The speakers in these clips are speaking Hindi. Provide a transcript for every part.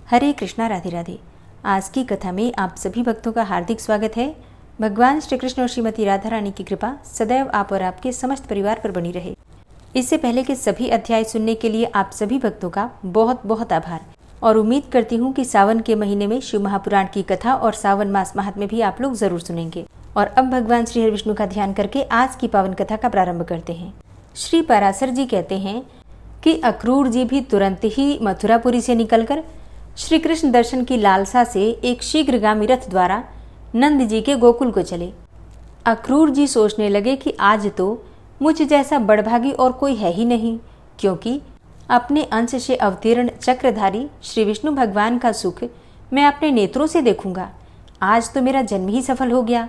हरे कृष्णा, राधे राधे। आज की कथा में आप सभी भक्तों का हार्दिक स्वागत है। भगवान श्री कृष्ण और श्रीमती राधा रानी की कृपा सदैव आप और आपके समस्त परिवार पर बनी रहे। इससे पहले के सभी अध्याय सुनने के लिए आप सभी भक्तों का बहुत बहुत आभार और उम्मीद करती हूँ कि सावन के महीने में शिव महापुराण की कथा और सावन मास महात्म्य भी आप लोग जरूर सुनेंगे। और अब भगवान श्री हरि विष्णु का ध्यान करके आज की पावन कथा का प्रारंभ करते हैं। श्री पराशर जी कहते हैं कि अक्रूर जी भी तुरंत ही मथुरापुरी से निकलकर श्री कृष्ण दर्शन की लालसा से एक शीघ्रगामी रथ द्वारा नंद जी के गोकुल को चले। अक्रूर जी सोचने लगे कि आज तो मुझ जैसा बड़भागी और कोई है ही नहीं, क्योंकि अपने अंश से अवतीर्ण चक्रधारी श्री विष्णु भगवान का सुख मैं अपने नेत्रों से देखूंगा। आज तो मेरा जन्म ही सफल हो गया।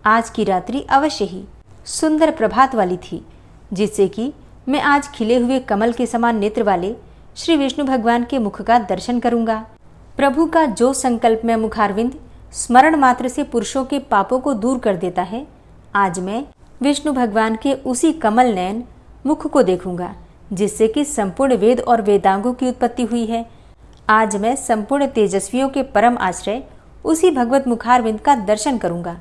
आज की रात्रि अवश्य ही सुंदर प्रभात वाली थी, जिससे कि मैं आज खिले हुए कमल के समान नेत्र वाले श्री विष्णु भगवान के मुख का दर्शन करूंगा। प्रभु का जो संकल्प में मुखारविंद स्मरण मात्र से पुरुषों के पापों को दूर कर देता है, आज मैं विष्णु भगवान के उसी कमल नयन मुख को देखूंगा, जिससे कि संपूर्ण वेद और वेदांगों की उत्पत्ति हुई है। आज मैं संपूर्ण तेजस्वियों के परम आश्रय उसी भगवत मुखारविंद का दर्शन करूंगा।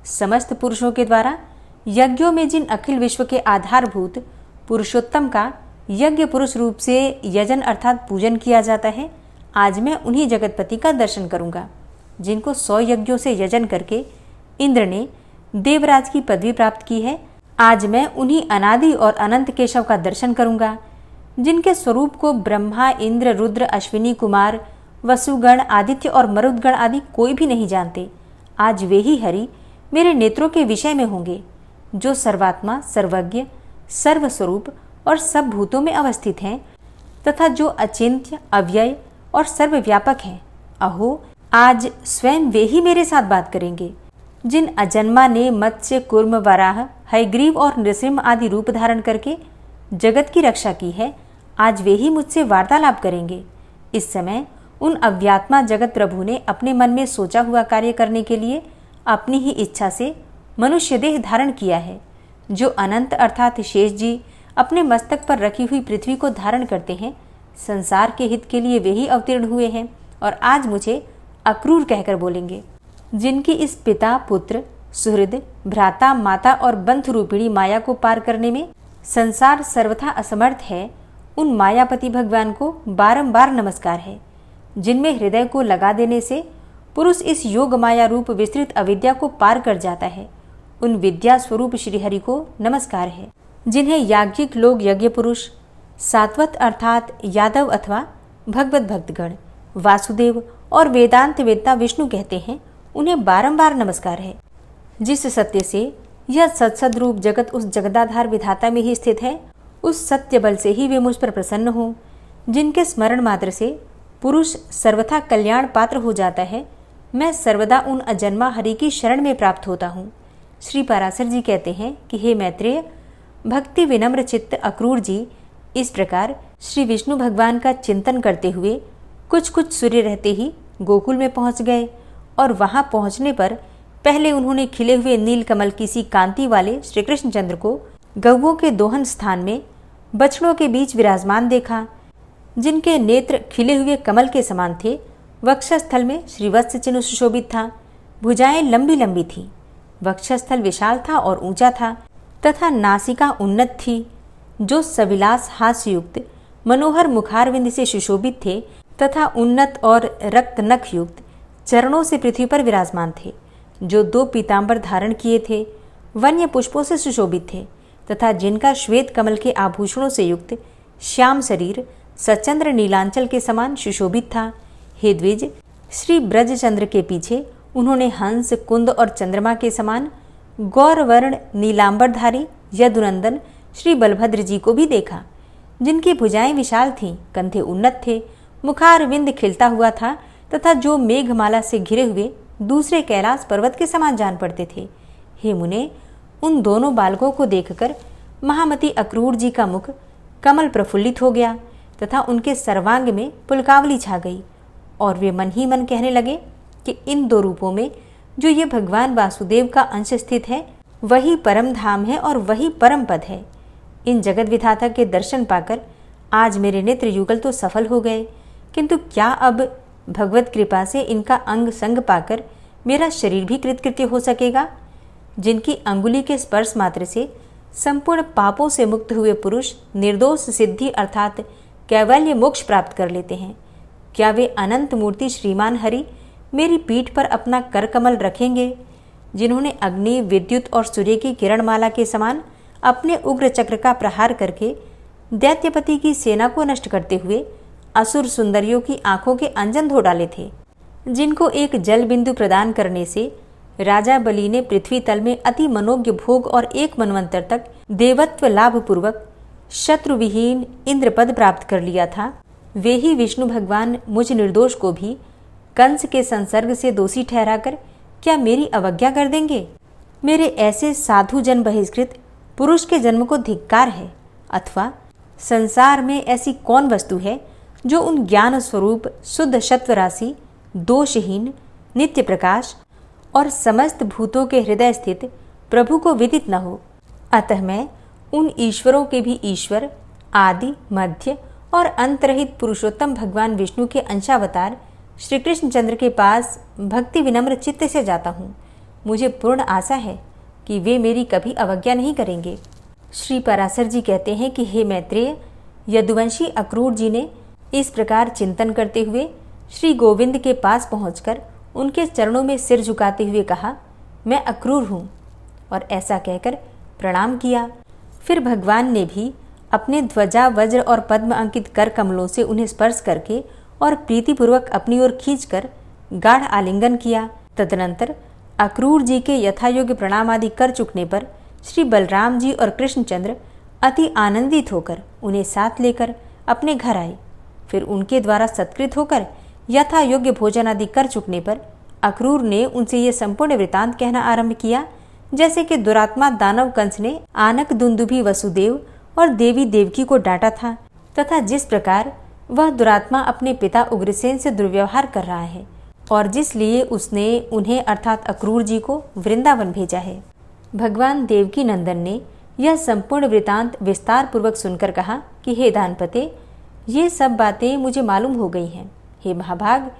समस्त पुरुषों के द्वारा यज्ञों में जिन अखिल विश्व के आधारभूत पुरुषोत्तम का यज्ञ पुरुष रूप से यजन अर्थात पूजन किया जाता है, आज मैं उन्हीं जगतपति का दर्शन करूंगा, जिनको 100 यज्ञों से यजन करके इंद्र ने देवराज की पदवी प्राप्त की है। आज मैं उन्हीं अनादि और अनंत केशव का दर्शन करूंगा, जिनके स्वरूप को ब्रह्मा, इंद्र, रुद्र, अश्विनी कुमार, वसुगण, आदित्य और मरुदगण आदि कोई भी नहीं जानते। आज वे ही हरि मेरे नेत्रों के विषय में होंगे, जो सर्वात्मा, सर्वज्ञ, सर्वस्वरूप और सब भूतों में अवस्थित हैं तथा जो अचिंत्य, अव्यय और सर्वव्यापक हैं। अहो, आज स्वयं वे ही मेरे साथ बात करेंगे। जिन अजन्मा ने मत्स्य, कूर्म, वराह, हयग्रीव और नृसिंह आदि रूप धारण करके जगत की रक्षा की है, आज वे ही मुझसे वार्तालाप करेंगे। इस समय उन अव्यात्मा जगत प्रभु ने अपने मन में सोचा हुआ कार्य करने के लिए अपनी ही इच्छा से मनुष्य देह धारण किया है। जो अनंत अर्थात शेष जी अपने मस्तक पर रखी हुई पृथ्वी को धारण करते हैं, संसार के हित के लिए वे ही अवतीर्ण हुए हैं और आज मुझे अक्रूर कहकर बोलेंगे। जिनकी इस पिता, पुत्र, सुहृद, भ्राता, माता और बंधु रूपिणी माया को पार करने में संसार सर्वथा असमर्थ है, उन मायापति भगवान को बारंबार नमस्कार है। जिनमें हृदय को लगा देने से पुरुष इस योग माया रूप विस्तृत अविद्या को पार कर जाता है, उन विद्या स्वरूप श्रीहरि को नमस्कार है। जिन्हें याज्ञिक लोग यज्ञ पुरुष, सात्वत अर्थात यादव अथवा भगवत भक्तगण, वासुदेव और वेदांत वेत्ता विष्णु कहते हैं, उन्हें बारंबार नमस्कार है। जिस सत्य से यह सत्सद रूप जगत उस जगदाधार विधाता में ही स्थित है, उस सत्य बल से ही वे मुझ पर प्रसन्न हो। जिनके स्मरण मात्र से पुरुष सर्वथा कल्याण पात्र हो जाता है, मैं सर्वदा उन अजन्मा हरि की शरण में प्राप्त होता हूँ। श्री पराशर जी कहते हैं कि हे मैत्रेय, भक्ति विनम्र चित्त अक्रूर जी इस प्रकार श्री विष्णु भगवान का चिंतन करते हुए कुछ सूर्य रहते ही गोकुल में पहुंच गए और वहां पहुंचने पर पहले उन्होंने खिले हुए नील कमल की सी कांति वाले श्री कृष्णचंद्र को गौओं के दोहन स्थान में बछड़ों के बीच विराजमान देखा, जिनके नेत्र खिले हुए कमल के समान थे। वक्षस्थल में श्रीवत्स चिन्ह सुशोभित था, भुजाएं लंबी लंबी थीं, वक्षस्थल विशाल था और ऊंचा था तथा नासिका उन्नत थी, जो सविलास हास्ययुक्त मनोहर मुखारविंद से सुशोभित थे तथा उन्नत और रक्त नख युक्त चरणों से पृथ्वी पर विराजमान थे, जो 2 पीतांबर धारण किए थे, वन्य पुष्पों से सुशोभित थे तथा जिनका श्वेत कमल के आभूषणों से युक्त श्याम शरीर सचंद्र नीलांचल के समान सुशोभित था। हे द्विज, श्री ब्रजचंद्र के पीछे उन्होंने हंस, कुंद और चंद्रमा के समान गौरवर्ण नीलांबरधारी यदुनंदन श्री बलभद्र जी को भी देखा, जिनकी भुजाएं विशाल थीं, कंधे उन्नत थे, मुखारविंद खिलता हुआ था तथा जो मेघमाला से घिरे हुए दूसरे कैलाश पर्वत के समान जान पड़ते थे। हे मुने, उन दोनों बालकों को देखकर महामती अक्रूर जी का मुख कमल प्रफुल्लित हो गया तथा उनके सर्वांग में पुलकावली छा गई और वे मन ही मन कहने लगे कि इन 2 रूपों में जो ये भगवान वासुदेव का अंश स्थित है, वही परम धाम है और वही परम पद है। इन जगत विधाता के दर्शन पाकर आज मेरे नेत्र युगल तो सफल हो गए, किंतु क्या अब भगवत कृपा से इनका अंग संग पाकर मेरा शरीर भी कृतकृत्य हो सकेगा। जिनकी अंगुली के स्पर्श मात्र से संपूर्ण पापों से मुक्त हुए पुरुष निर्दोष सिद्धि अर्थात कैवल्य मोक्ष प्राप्त कर लेते हैं, क्या वे अनंत मूर्ति श्रीमान हरि मेरी पीठ पर अपना कर कमल रखेंगे, जिन्होंने अग्नि, विद्युत और सूर्य की किरणमाला के समान अपने उग्र चक्र का प्रहार करके दैत्यपति की सेना को नष्ट करते हुए असुर सुंदरियों की आंखों के अंजन धो डाले थे, जिनको एक जल बिंदु प्रदान करने से राजा बलि ने पृथ्वी तल में अति मनोज्ञ भोग और एक मनवंतर तक देवत्व लाभ पूर्वक शत्रुविहीन इंद्रपद प्राप्त कर लिया था, वे ही विष्णु भगवान मुझ निर्दोष को भी कंस के संसर्ग से दोषी ठहराकर क्या मेरी अवज्ञा कर देंगे। मेरे ऐसे साधु जन बहिष्कृत पुरुष के जन्म को धिक्कार है, अथवा संसार में ऐसी कौन वस्तु है जो उन ज्ञान स्वरूप शुद्ध सत्व राशि, दोषहीन, नित्य प्रकाश और समस्त भूतों के हृदय स्थित प्रभु को विदित न हो। अतः मैं उन ईश्वरों के भी ईश्वर, आदि, मध्य और अंतरहित पुरुषोत्तम भगवान विष्णु के अंशावतार श्री कृष्णचंद्र के पास भक्ति विनम्र चित्त से जाता हूँ। मुझे पूर्ण आशा है कि वे मेरी कभी अवज्ञा नहीं करेंगे। श्री पराशर जी कहते हैं कि हे मैत्रेय, यदुवंशी अक्रूर जी ने इस प्रकार चिंतन करते हुए श्री गोविंद के पास पहुंचकर उनके चरणों में सिर झुकाते हुए कहा, मैं अक्रूर हूँ, और ऐसा कहकर प्रणाम किया। फिर भगवान ने भी अपने ध्वजा, वज्र और पद्म अंकित कर कमलों से उन्हें स्पर्श करके और प्रीतिपूर्वक अपनी ओर खींचकर गाढ़ आलिंगन किया। तदनंतर अक्रूर जी के यथायोग्य प्रणाम आदि कर चुकने पर श्री बलराम जी और कृष्णचंद्र अति आनंदित होकर उन्हें साथ लेकर अपने घर आए। फिर उनके द्वारा सत्कृत होकर यथा योग्य भोजन आदि कर चुकने पर अक्रूर ने उनसे ये संपूर्ण वृतांत कहना आरंभ किया, जैसे कि दुरात्मा दानव कंस ने आनक दुंदुभि वसुदेव और देवी देवकी को डांटा था, तथा जिस प्रकार वह दुरात्मा अपने पिता उग्रसेन से दुर्व्यवहार कर रहा है और जिसलिए उसने उन्हें अर्थात अक्रूर जी को वृंदावन भेजा है। भगवान देवकी नंदन ने यह संपूर्ण वृतांत विस्तार पूर्वक सुनकर कहा कि हे दानपते, ये सब बातें मुझे मालूम हो गई हैं। हे महाभाग,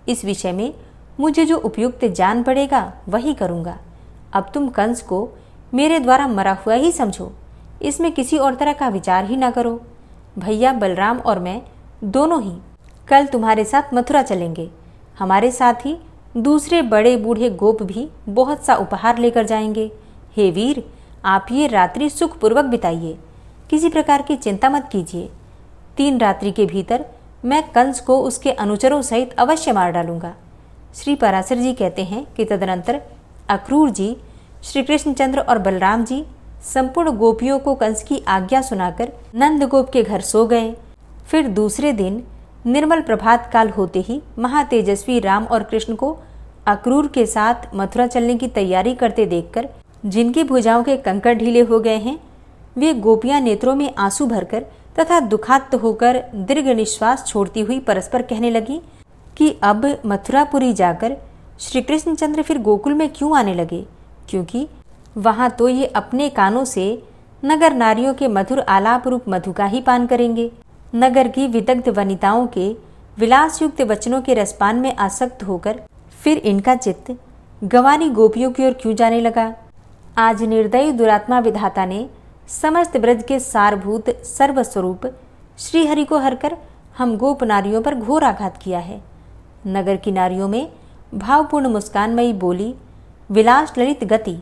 इस विषय में मुझे जो उपयुक्त जान पड़ेगा वही करूँगा। अब तुम कंस को मेरे द्वारा मरा हुआ ही समझो, इसमें किसी और तरह का विचार ही ना करो। भैया बलराम और मैं दोनों ही कल तुम्हारे साथ मथुरा चलेंगे। हमारे साथ ही दूसरे बड़े बूढ़े गोप भी बहुत सा उपहार लेकर जाएंगे। हे वीर, आप ये रात्रि सुखपूर्वक बिताइए, किसी प्रकार की चिंता मत कीजिए। 3 रात्रि के भीतर मैं कंस को उसके अनुचरों सहित अवश्य मार डालूंगा। श्री पराशर जी कहते हैं कि तदनंतर अक्रूर जी, श्री कृष्णचंद्र और बलराम जी संपूर्ण गोपियों को कंस की आज्ञा सुनाकर नंद गोप के घर सो गए। फिर दूसरे दिन निर्मल प्रभात काल होते ही महातेजस्वी राम और कृष्ण को अक्रूर के साथ मथुरा चलने की तैयारी करते देखकर जिनकी भुजाओं के कंकड़ ढीले हो गए हैं, वे गोपियां नेत्रों में आंसू भरकर तथा दुखात्त होकर दीर्घ निश्वास छोड़ती हुई परस्पर कहने लगी कि अब मथुरापुरी जाकर श्री कृष्णचंद्र फिर गोकुल में क्यों आने लगे, क्योंकि वहाँ तो ये अपने कानों से नगर नारियों के मधुर आलाप रूप मधु का ही पान करेंगे। नगर की विदग्ध वनिताओं के विलासयुक्त वचनों के रसपान में आसक्त होकर फिर इनका चित्त गंवारी गोपियों की ओर क्यों जाने लगा। आज निर्दयी दुरात्मा विधाता ने समस्त ब्रज के सारभूत सर्वस्वरूप श्रीहरि को हरकर हम गोप नारियों पर घोर आघात किया है। नगर की नारियों में भावपूर्ण मुस्कानमयी बोली, विलास ललित गति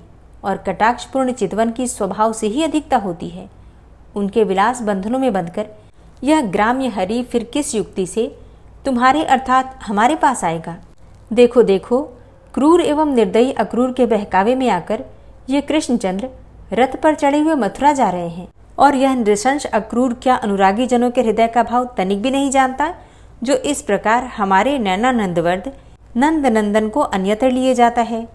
और कटाक्षपूर्ण चितवन की स्वभाव से ही अधिकता होती है। उनके विलास बंधनों में बंधकर यह ग्राम्य हरि फिर किस युक्ति से तुम्हारे अर्थात हमारे पास आएगा। देखो देखो, क्रूर एवं निर्दयी अक्रूर के बहकावे में आकर ये कृष्णचंद्र रथ पर चढ़े हुए मथुरा जा रहे हैं, और यह नृशंस अक्रूर क्या अनुरागी जनों के हृदय का भाव तनिक भी नहीं जानता, जो इस प्रकार हमारे नैनानंदवर्द नंद नंदन को अन्यत्र लिए जाता है।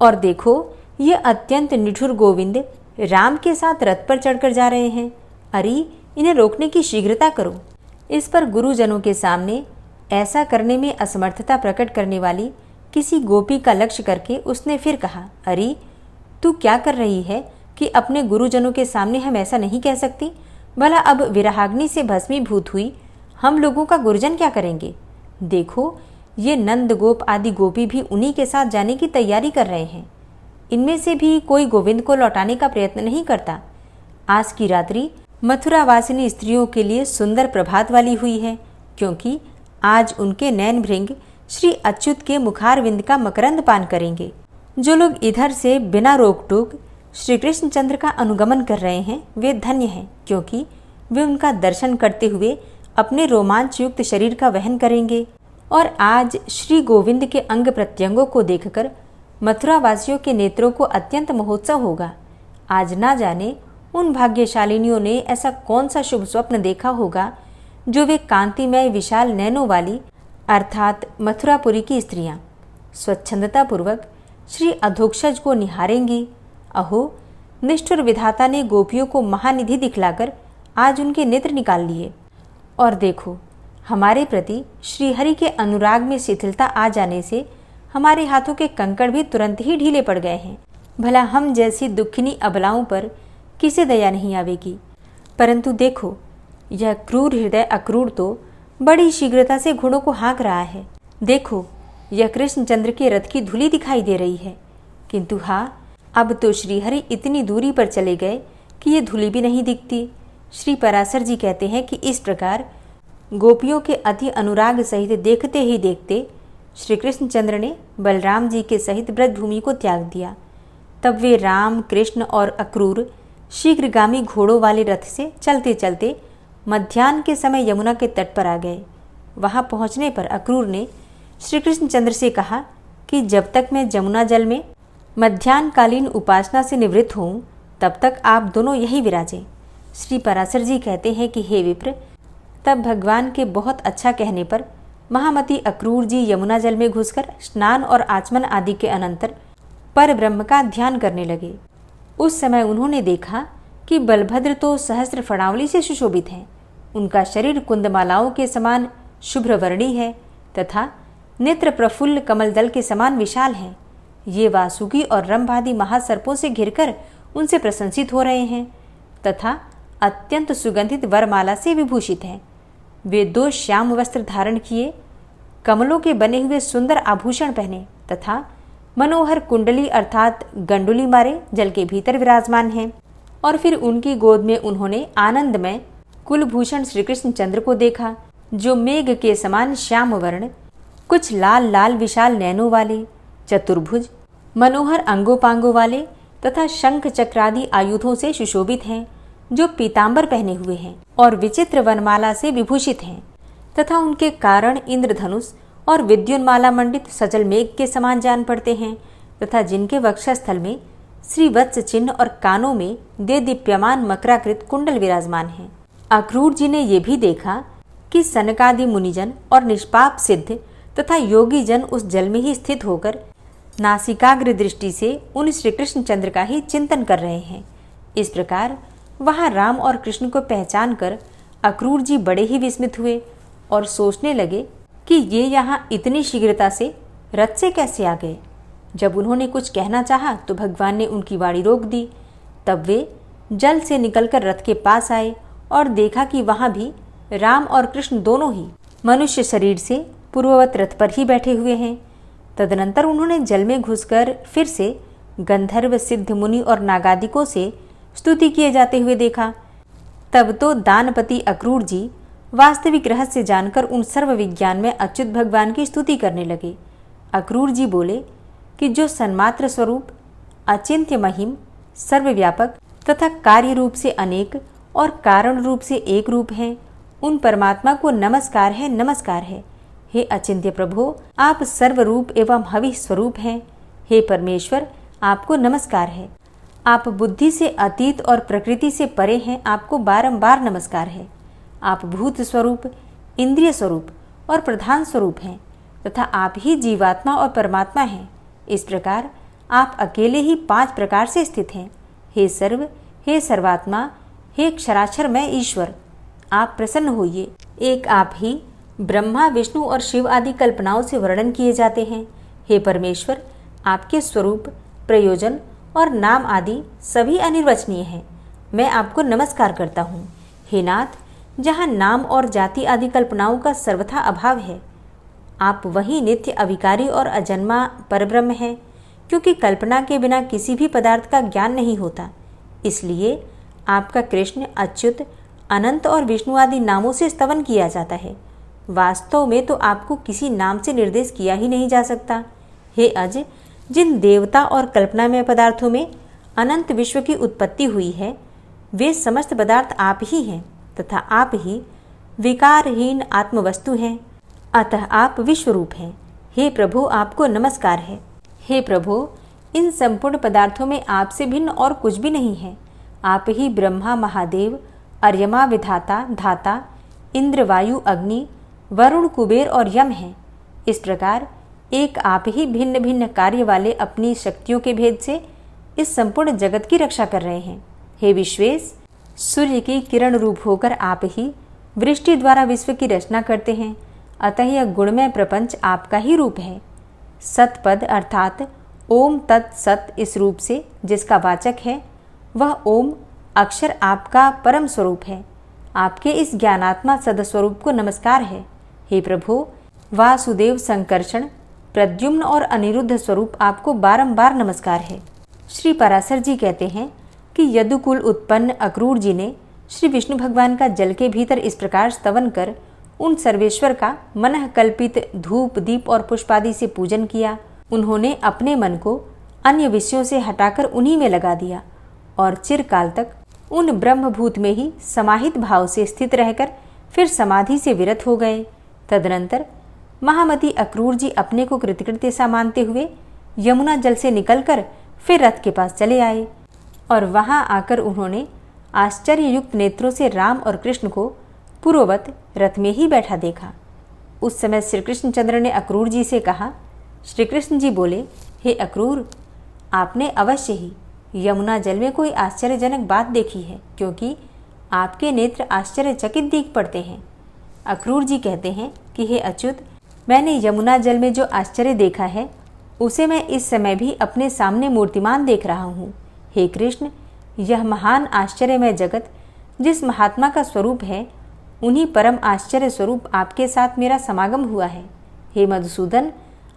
और देखो, ये अत्यंत निठुर गोविंद राम के साथ रथ पर चढ़कर जा रहे हैं। अरे, इन्हें रोकने की शीघ्रता करो। इस पर गुरुजनों के सामने ऐसा करने में असमर्थता प्रकट करने वाली किसी गोपी का लक्ष्य करके उसने फिर कहा, अरे तू क्या कर रही है कि अपने गुरुजनों के सामने हम ऐसा नहीं कह सकती। भला अब विरहाग्नि से भस्मीभूत हुई हम लोगों का गुरुजन क्या करेंगे। देखो, ये नंद गोप आदि गोपी भी उन्हीं के साथ जाने की तैयारी कर रहे हैं। इनमें से भी कोई गोविंद को लौटाने का प्रयत्न नहीं करता। आज की रात्रि मथुरा वासिनी स्त्रियों के लिए सुंदर प्रभात वाली हुई है, क्योंकि आज उनके नैन भृंग श्री अच्युत के मुखारविंद का मकरंद पान करेंगे। जो लोग इधर से बिना रोक टोक श्री कृष्णचंद्र का अनुगमन कर रहे हैं वे धन्य हैं, क्योंकि वे उनका दर्शन करते हुए अपने रोमांच युक्त शरीर का वहन करेंगे। और आज श्री गोविंद के अंग प्रत्यंगों को देखकर मथुरा वासियों के नेत्रों को अत्यंत महोत्सव होगा। आज ना जाने उन भाग्यशालिनियों ने ऐसा कौन सा शुभ स्वप्न देखा होगा जो वे कांतिमय विशाल नैनों वाली अर्थात मथुरापुरी की स्त्रियां स्वच्छंदता पूर्वक श्री अधोक्षज को निहारेंगी। अहो, निष्ठुर विधाता ने गोपियों को महानिधि दिखलाकर आज उनके नेत्र निकाल लिए। और देखो, हमारे प्रति श्रीहरि के अनुराग में शिथिलता आ जाने से हमारे हाथों के कंकड़ भी तुरंत ही ढीले पड़ गए हैं। भला हम जैसी दुखिनी अबलाओं पर किसे दया नहीं आवेगी। परंतु देखो, यह क्रूर हृदय अक्रूर तो बड़ी शीघ्रता से घोड़ों को हाँक रहा है। देखो, यह कृष्णचंद्र के रथ की धूली दिखाई दे रही है, किंतु हाँ, अब तो श्रीहरि इतनी दूरी पर चले गए कि ये धूली भी नहीं दिखती। श्री पराशर जी कहते हैं कि इस प्रकार गोपियों के अति अनुराग सहित देखते ही देखते श्री कृष्णचंद्र ने बलराम जी के सहित ब्रजभूमि को त्याग दिया। तब वे राम, कृष्ण और अक्रूर शीघ्रगामी घोड़ों वाले रथ से चलते चलते मध्याह्न के समय यमुना के तट पर आ गए। वहां पहुंचने पर अक्रूर ने श्री कृष्णचंद्र से कहा कि जब तक मैं जमुना जल में मध्याह्नकालीन उपासना से निवृत्त होऊं, तब तक आप दोनों यही विराजें। श्री पराशर जी कहते हैं कि हे विप्र, तब भगवान के बहुत अच्छा कहने पर महामती अक्रूर जी यमुना जल में घुसकर स्नान और आचमन आदि के अनंतर पर ब्रह्म का ध्यान करने लगे। उस समय उन्होंने देखा कि बलभद्र तो सहस्त्र फणावली से सुशोभित हैं। उनका शरीर कुंदमालाओं के समान शुभ्रवर्णी है तथा नेत्र प्रफुल्ल कमलदल के समान विशाल हैं। ये वासुकी और रंभादि महासर्पों से घिरकर उनसे प्रशंसित हो रहे हैं तथा अत्यंत सुगंधित वरमाला से विभूषित हैं। वे 2 श्याम वस्त्र धारण किए, कमलों के बने हुए सुंदर आभूषण पहने तथा मनोहर कुंडली अर्थात गंडुली मारे जल के भीतर विराजमान हैं। और फिर उनकी गोद में उन्होंने आनंदमय कुलभूषण श्री कृष्णचंद्र को देखा, जो मेघ के समान श्याम वर्ण, कुछ लाल लाल विशाल नैनों वाले, चतुर्भुज, मनोहर अंगोपांगों वाले तथा शंख चक्रादि आयुधों से सुशोभित हैं, जो पीतांबर पहने हुए हैं और विचित्र वनमाला से विभूषित हैं तथा उनके कारण इंद्रधनुष और विद्युन्माला मंडित सजल मेघ के समान जान पड़ते हैं तथा जिनके वक्षस्थल में श्रीवत्स चिन्ह और कानों में दीप्यमान मकराकृत कुंडल विराजमान हैं। अक्रूर जी ने यह भी देखा कि सनकादि मुनिजन और निष्पाप सिद्ध तथा योगी जन उस जल में ही स्थित होकर नासिकाग्र दृष्टि से उन श्री कृष्णचंद्र का ही चिंतन कर रहे हैं। इस प्रकार वहां राम और कृष्ण को पहचान कर अक्रूर जी बड़े ही विस्मित हुए और सोचने लगे कि ये यहाँ इतनी शीघ्रता से रथ से कैसे आ गए। जब उन्होंने कुछ कहना चाहा तो भगवान ने उनकी वाणी रोक दी। तब वे जल से निकलकर रथ के पास आए और देखा कि वहां भी राम और कृष्ण दोनों ही मनुष्य शरीर से पूर्ववत रथ पर ही बैठे हुए हैं। तदनंतर उन्होंने जल में घुसकर फिर से गंधर्व, सिद्ध मुनि और नागादिकों से स्तुति किए जाते हुए देखा। तब तो दानपति अक्रूर जी वास्तविक रहस्य जानकर उन सर्व विज्ञान में अच्युत भगवान की स्तुति करने लगे। अक्रूर जी बोले कि जो सन्मात्र स्वरूप, अचिंत्य महिम, सर्वव्यापक तथा कार्य रूप से अनेक और कारण रूप से एक रूप हैं, उन परमात्मा को नमस्कार है, नमस्कार है। हे अचिंत्य प्रभो, आप सर्वरूप एवं हवि स्वरूप हैं। हे परमेश्वर, आपको नमस्कार है। आप बुद्धि से अतीत और प्रकृति से परे हैं, आपको बारंबार नमस्कार है। आप भूत स्वरूप, इंद्रिय स्वरूप और प्रधान स्वरूप हैं तथा आप ही जीवात्मा और परमात्मा हैं। इस प्रकार आप अकेले ही 5 प्रकार से स्थित हैं। हे सर्व, हे सर्वात्मा, हे क्षराक्षर मैं ईश्वर, आप प्रसन्न होइए। एक आप ही ब्रह्मा, विष्णु और शिव आदि कल्पनाओं से वर्णन किए जाते हैं। हे परमेश्वर, आपके स्वरूप, प्रयोजन और नाम आदि सभी अनिर्वचनीय हैं। मैं आपको नमस्कार करता हूँ। हे नाथ, जहाँ नाम और जाति आदि कल्पनाओं का सर्वथा अभाव है, आप वही नित्य अविकारी और अजन्मा परब्रह्म हैं, क्योंकि कल्पना के बिना किसी भी पदार्थ का ज्ञान नहीं होता। इसलिए आपका कृष्ण, अच्युत, अनंत और विष्णु आदि नामों से स्तवन किया जाता है। वास्तव में तो आपको किसी नाम से निर्देश किया ही नहीं जा सकता। हे अज, जिन देवता और कल्पनामय पदार्थों में अनंत विश्व की उत्पत्ति हुई है, वे समस्त पदार्थ आप ही हैं तथा आप ही विकारहीन आत्मवस्तु हैं। अतः आप विश्वरूप हैं। हे प्रभु, आपको नमस्कार है। हे प्रभु, इन संपूर्ण पदार्थों में आपसे भिन्न और कुछ भी नहीं है। आप ही ब्रह्मा, महादेव, अर्यमा, विधाता, धाता, इंद्र, वायु, अग्नि, वरुण, कुबेर और यम हैं। इस प्रकार एक आप ही भिन्न भिन्न कार्य वाले अपनी शक्तियों के भेद से इस संपूर्ण जगत की रक्षा कर रहे हैं। हे विश्वेश, सूर्य की किरण रूप होकर आप ही वृष्टि द्वारा विश्व की रचना करते हैं। अतः यह गुणमय प्रपंच आपका ही रूप है। सतपद अर्थात ओम तत्सत इस रूप से जिसका वाचक है, वह ओम अक्षर आपका परम स्वरूप है। आपके इस ज्ञानात्मा सदस्वरूप को नमस्कार है। हे प्रभु, वासुदेव, संकर्षण, प्रद्युम्न और अनिरुद्ध स्वरूप आपको बारंबार नमस्कार है। श्री पराशर जी कहते हैं कि यदुकुल उत्पन्न अक्रूर जी ने श्री विष्णु भगवान का जल के भीतर इस प्रकार स्तवन कर उन सर्वेश्वर का मनः कल्पित धूप, दीप और पुष्पादि से पूजन किया। उन्होंने अपने मन को अन्य विषयों से हटाकर उन्हीं में लगा दिया और चिरकाल तक उन ब्रह्मभूत में ही समाहित भाव से स्थित रहकर फिर समाधि से विरत हो गए। तदनंतर महामती अक्रूर जी अपने को कृतकृत्य सा मानते हुए यमुना जल से निकलकर फिर रथ के पास चले आए और वहां आकर उन्होंने आश्चर्ययुक्त नेत्रों से राम और कृष्ण को पूर्ववत रथ में ही बैठा देखा। उस समय श्री कृष्णचंद्र ने अक्रूर जी से कहा। श्री कृष्ण जी बोले, हे अक्रूर, आपने अवश्य ही यमुना जल में कोई आश्चर्यजनक बात देखी है, क्योंकि आपके नेत्र आश्चर्यचकित दिख पड़ते हैं। अक्रूर जी कहते हैं कि हे अच्युत, मैंने यमुना जल में जो आश्चर्य देखा है उसे मैं इस समय भी अपने सामने मूर्तिमान देख रहा हूँ। हे कृष्ण, यह महान आश्चर्यमय जगत जिस महात्मा का स्वरूप है, उन्हीं परम आश्चर्य स्वरूप आपके साथ मेरा समागम हुआ है। हे मधुसूदन,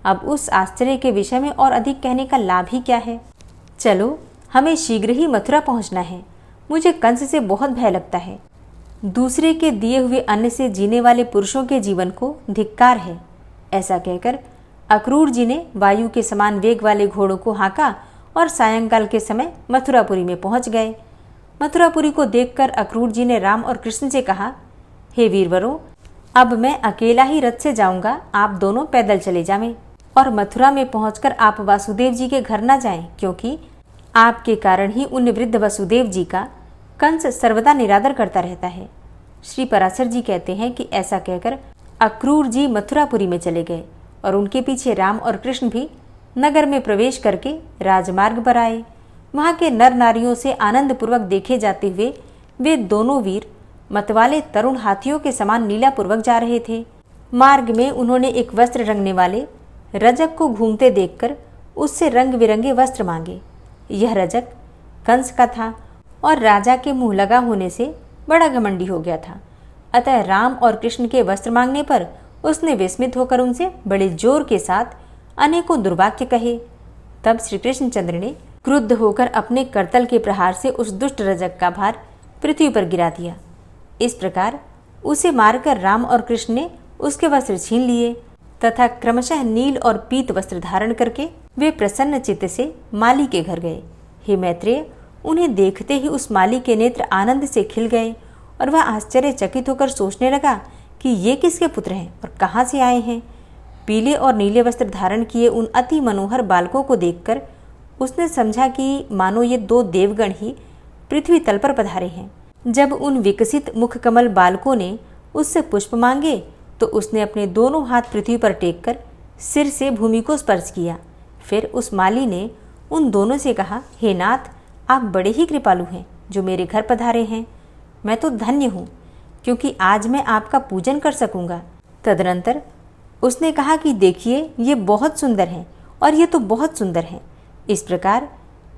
अब उस आश्चर्य के विषय में और अधिक कहने का लाभ ही क्या है। चलो, हमें शीघ्र ही मथुरा पहुंचना है। मुझे कंस से बहुत भय लगता है। दूसरे के दिए हुए अन्न से जीने वाले पुरुषों के जीवन को धिक्कार है। ऐसा कहकर अक्रूर जी ने वायु के समान वेग वाले घोड़ों को हाँका और सायंकाल के समय मथुरापुरी में पहुंच गए। मथुरापुरी को देखकर अक्रूर जी ने राम और कृष्ण से कहा, हे वीरवरों, अब मैं अकेला ही रथ से जाऊंगा, आप दोनों पैदल चले जावें और मथुरा में पहुंचकर आप वासुदेव जी के घर न जाएं, क्योंकि आपके कारण ही उन वृद्ध वसुदेव जी का कंस सर्वदा निरादर करता रहता है। श्री पराशर जी कहते हैं कि ऐसा कहकर अक्रूर जी मथुरापुरी में चले गए और उनके पीछे राम और कृष्ण भी नगर में प्रवेश करके राजमार्ग पर आए। वहां के नर नारियों से आनंद पूर्वक देखे जाते हुए वे दोनों वीर मतवाले तरुण हाथियों के समान लीलापूर्वक जा रहे थे। मार्ग में उन्होंने एक वस्त्र रंगने वाले रजक को घूमते देखकर उससे रंग बिरंगे वस्त्र मांगे। यह रजक कंस का था और राजा के मुंह लगा होने से बड़ा घमंडी हो गया था। अतः राम और कृष्ण के वस्त्र मांगने पर उसने विस्मित होकर उनसे बड़े जोर के साथ अनेकों दुर्वाक्य कहे। तब श्री कृष्णचंद्र ने क्रुद्ध होकर अपने करतल के प्रहार से उस दुष्ट रजक का भार पृथ्वी पर गिरा दिया। इस प्रकार उसे मारकर राम और कृष्ण ने उसके वस्त्र छीन लिए तथा क्रमशः नील और पीत वस्त्र धारण करके वे प्रसन्न चित्त से माली के घर गए। हे मैत्रेय, उन्हें देखते ही उस माली के नेत्र आनंद से खिल गए और वह आश्चर्यचकित होकर सोचने लगा कि ये किसके पुत्र हैं और कहाँ से आए हैं। पीले और नीले वस्त्र धारण किए उन अति मनोहर बालकों को देखकर उसने समझा कि मानो ये दो देवगण ही पृथ्वी तल पर पधारे हैं। जब उन विकसित मुख कमल बालकों ने उससे पुष्प मांगे तो उसने अपने दोनों हाथ पृथ्वी पर टेककर सिर से भूमि को स्पर्श किया। फिर उस माली ने उन दोनों से कहा, हे नाथ, आप बड़े ही कृपालु हैं जो मेरे घर पधारे हैं। मैं तो धन्य हूँ क्योंकि आज मैं आपका पूजन कर सकूँगा। तदनंतर उसने कहा कि देखिए, ये बहुत सुंदर हैं और ये तो बहुत सुंदर हैं। इस प्रकार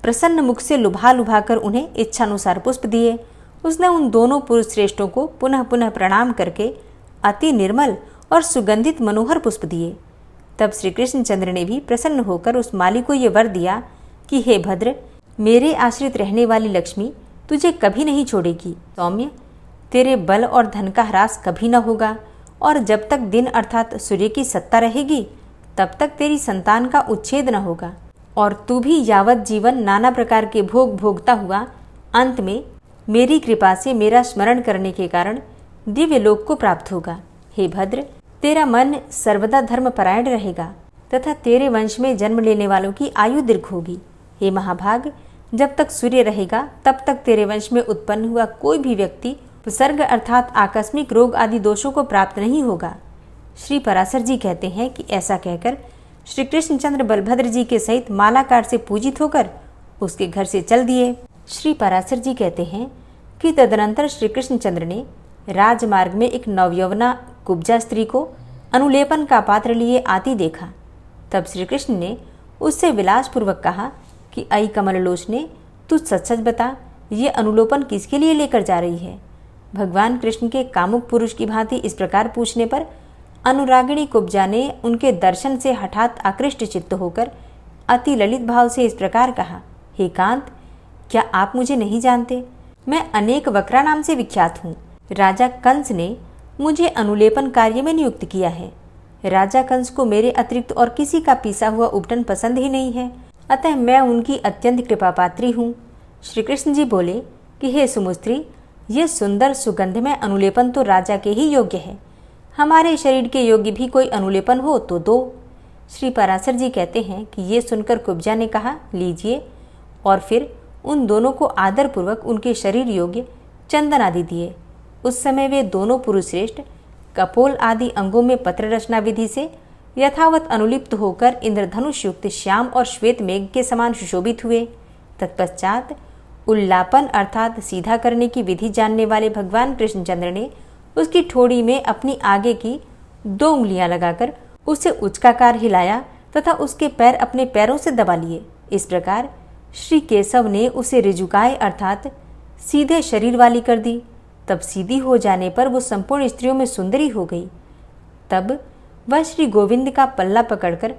प्रसन्न मुख से लुभा लुभा कर उन्हें इच्छानुसार पुष्प दिए। उसने उन दोनों पुरुष श्रेष्ठों को पुनः पुनः प्रणाम करके अति निर्मल और सुगंधित मनोहर पुष्प दिए। तब श्री कृष्णचंद्र ने भी प्रसन्न होकर उस माली को ये वर दिया कि हे भद्र, मेरे आश्रित रहने वाली लक्ष्मी तुझे कभी नहीं छोड़ेगी। सौम्य, तेरे बल और धन का ह्रास कभी न होगा, और जब तक दिन अर्थात सूर्य की सत्ता रहेगी तब तक तेरी संतान का उच्छेद न होगा, और तू भी यावत जीवन नाना प्रकार के भोग भोगता हुआ अंत में मेरी कृपा से मेरा स्मरण करने के कारण दिव्य लोक को प्राप्त होगा। हे भद्र, तेरा मन सर्वदा धर्मपरायण रहेगा तथा तेरे वंश में जन्म लेने वालों की आयु दीर्घ होगी। हे महाभाग, जब तक सूर्य रहेगा तब तक तेरे वंश में उत्पन्न हुआ कोई भी व्यक्ति उपसर्ग अर्थात आकस्मिक रोग आदि दोषों को प्राप्त नहीं होगा। श्री पराशर जी कहते हैं कि ऐसा कहकर श्री कृष्णचंद्र बलभद्र जी के सहित मालाकार से पूजित होकर उसके घर से चल दिए। श्री पराशर जी कहते हैं कि तदनंतर श्री कृष्णचंद्र ने राजमार्ग में एक नवयौवना कुब्जा स्त्री को अनुलेपन का पात्र लिए आती देखा। तब श्री कृष्ण ने उससे विलासपूर्वक कहा कि आई कमललोचने, तू सच सच बता, ये अनुलोपन किसके लिए लेकर जा रही है। भगवान कृष्ण के कामुक पुरुष की भांति इस प्रकार पूछने पर अनुरागिणी कुब्जा ने उनके दर्शन से हठात आकृष्ट चित्त होकर अति ललित भाव से इस प्रकार कहा, हे कांत, क्या आप मुझे नहीं जानते? मैं अनेक वक्रा नाम से विख्यात हूँ। राजा कंस ने मुझे अनुलेपन कार्य में नियुक्त किया है। राजा कंस को मेरे अतिरिक्त और किसी का पीसा हुआ उपटन पसंद ही नहीं है, अतः मैं उनकी अत्यंत कृपा पात्री हूँ। श्री कृष्ण जी बोले कि हे सुमुस्त्री, ये सुंदर सुगंधमय अनुलेपन तो राजा के ही योग्य है। हमारे शरीर के योग्य भी कोई अनुलेपन हो तो दो। श्री पराशर जी कहते हैं कि ये सुनकर कुब्जा ने कहा, लीजिए, और फिर उन दोनों को आदरपूर्वक उनके शरीर योग्य चंदन आदि दिए। उस समय वे दोनों पुरुष श्रेष्ठ कपोल आदि अंगों में पत्र रचना विधि से यथावत अनुलिप्त होकर इंद्रधनुष युक्त श्याम और श्वेत मेघ के समान सुशोभित हुए। तत्पश्चात उल्लापन अर्थात सीधा करने की विधि जानने वाले भगवान कृष्णचंद्र ने उसकी ठोड़ी में अपनी आगे की 2 उंगलियां लगाकर उसे उचकाकार हिलाया तथा उसके पैर अपने पैरों से दबा लिए। इस प्रकार श्री केशव ने उसे ऋजुकाय अर्थात सीधे शरीर वाली कर दी। तब सीधी हो जाने पर वो संपूर्ण स्त्रियों में सुंदरी हो गई। तब वह श्री गोविंद का पल्ला पकड़कर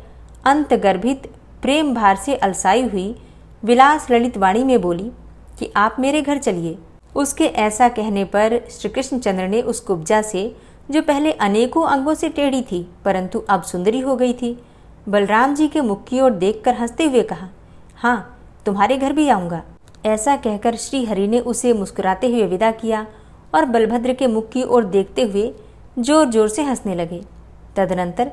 अंतगर्भित प्रेम भार से अलसाई हुई विलास ललित वाणी में बोली कि आप मेरे घर चलिए। उसके ऐसा कहने पर श्री कृष्णचंद्र ने उस कुब्जा से, जो पहले अनेकों अंगों से टेढ़ी थी परंतु अब सुंदरी हो गई थी, बलराम जी के मुख की ओर देखकर हंसते हुए कहा, हाँ, तुम्हारे घर भी आऊँगा। ऐसा कहकर श्री हरि ने उसे मुस्कुराते हुए विदा किया और बलभद्र के मुख की ओर देखते हुए जोर जोर से हंसने लगे। तदनंतर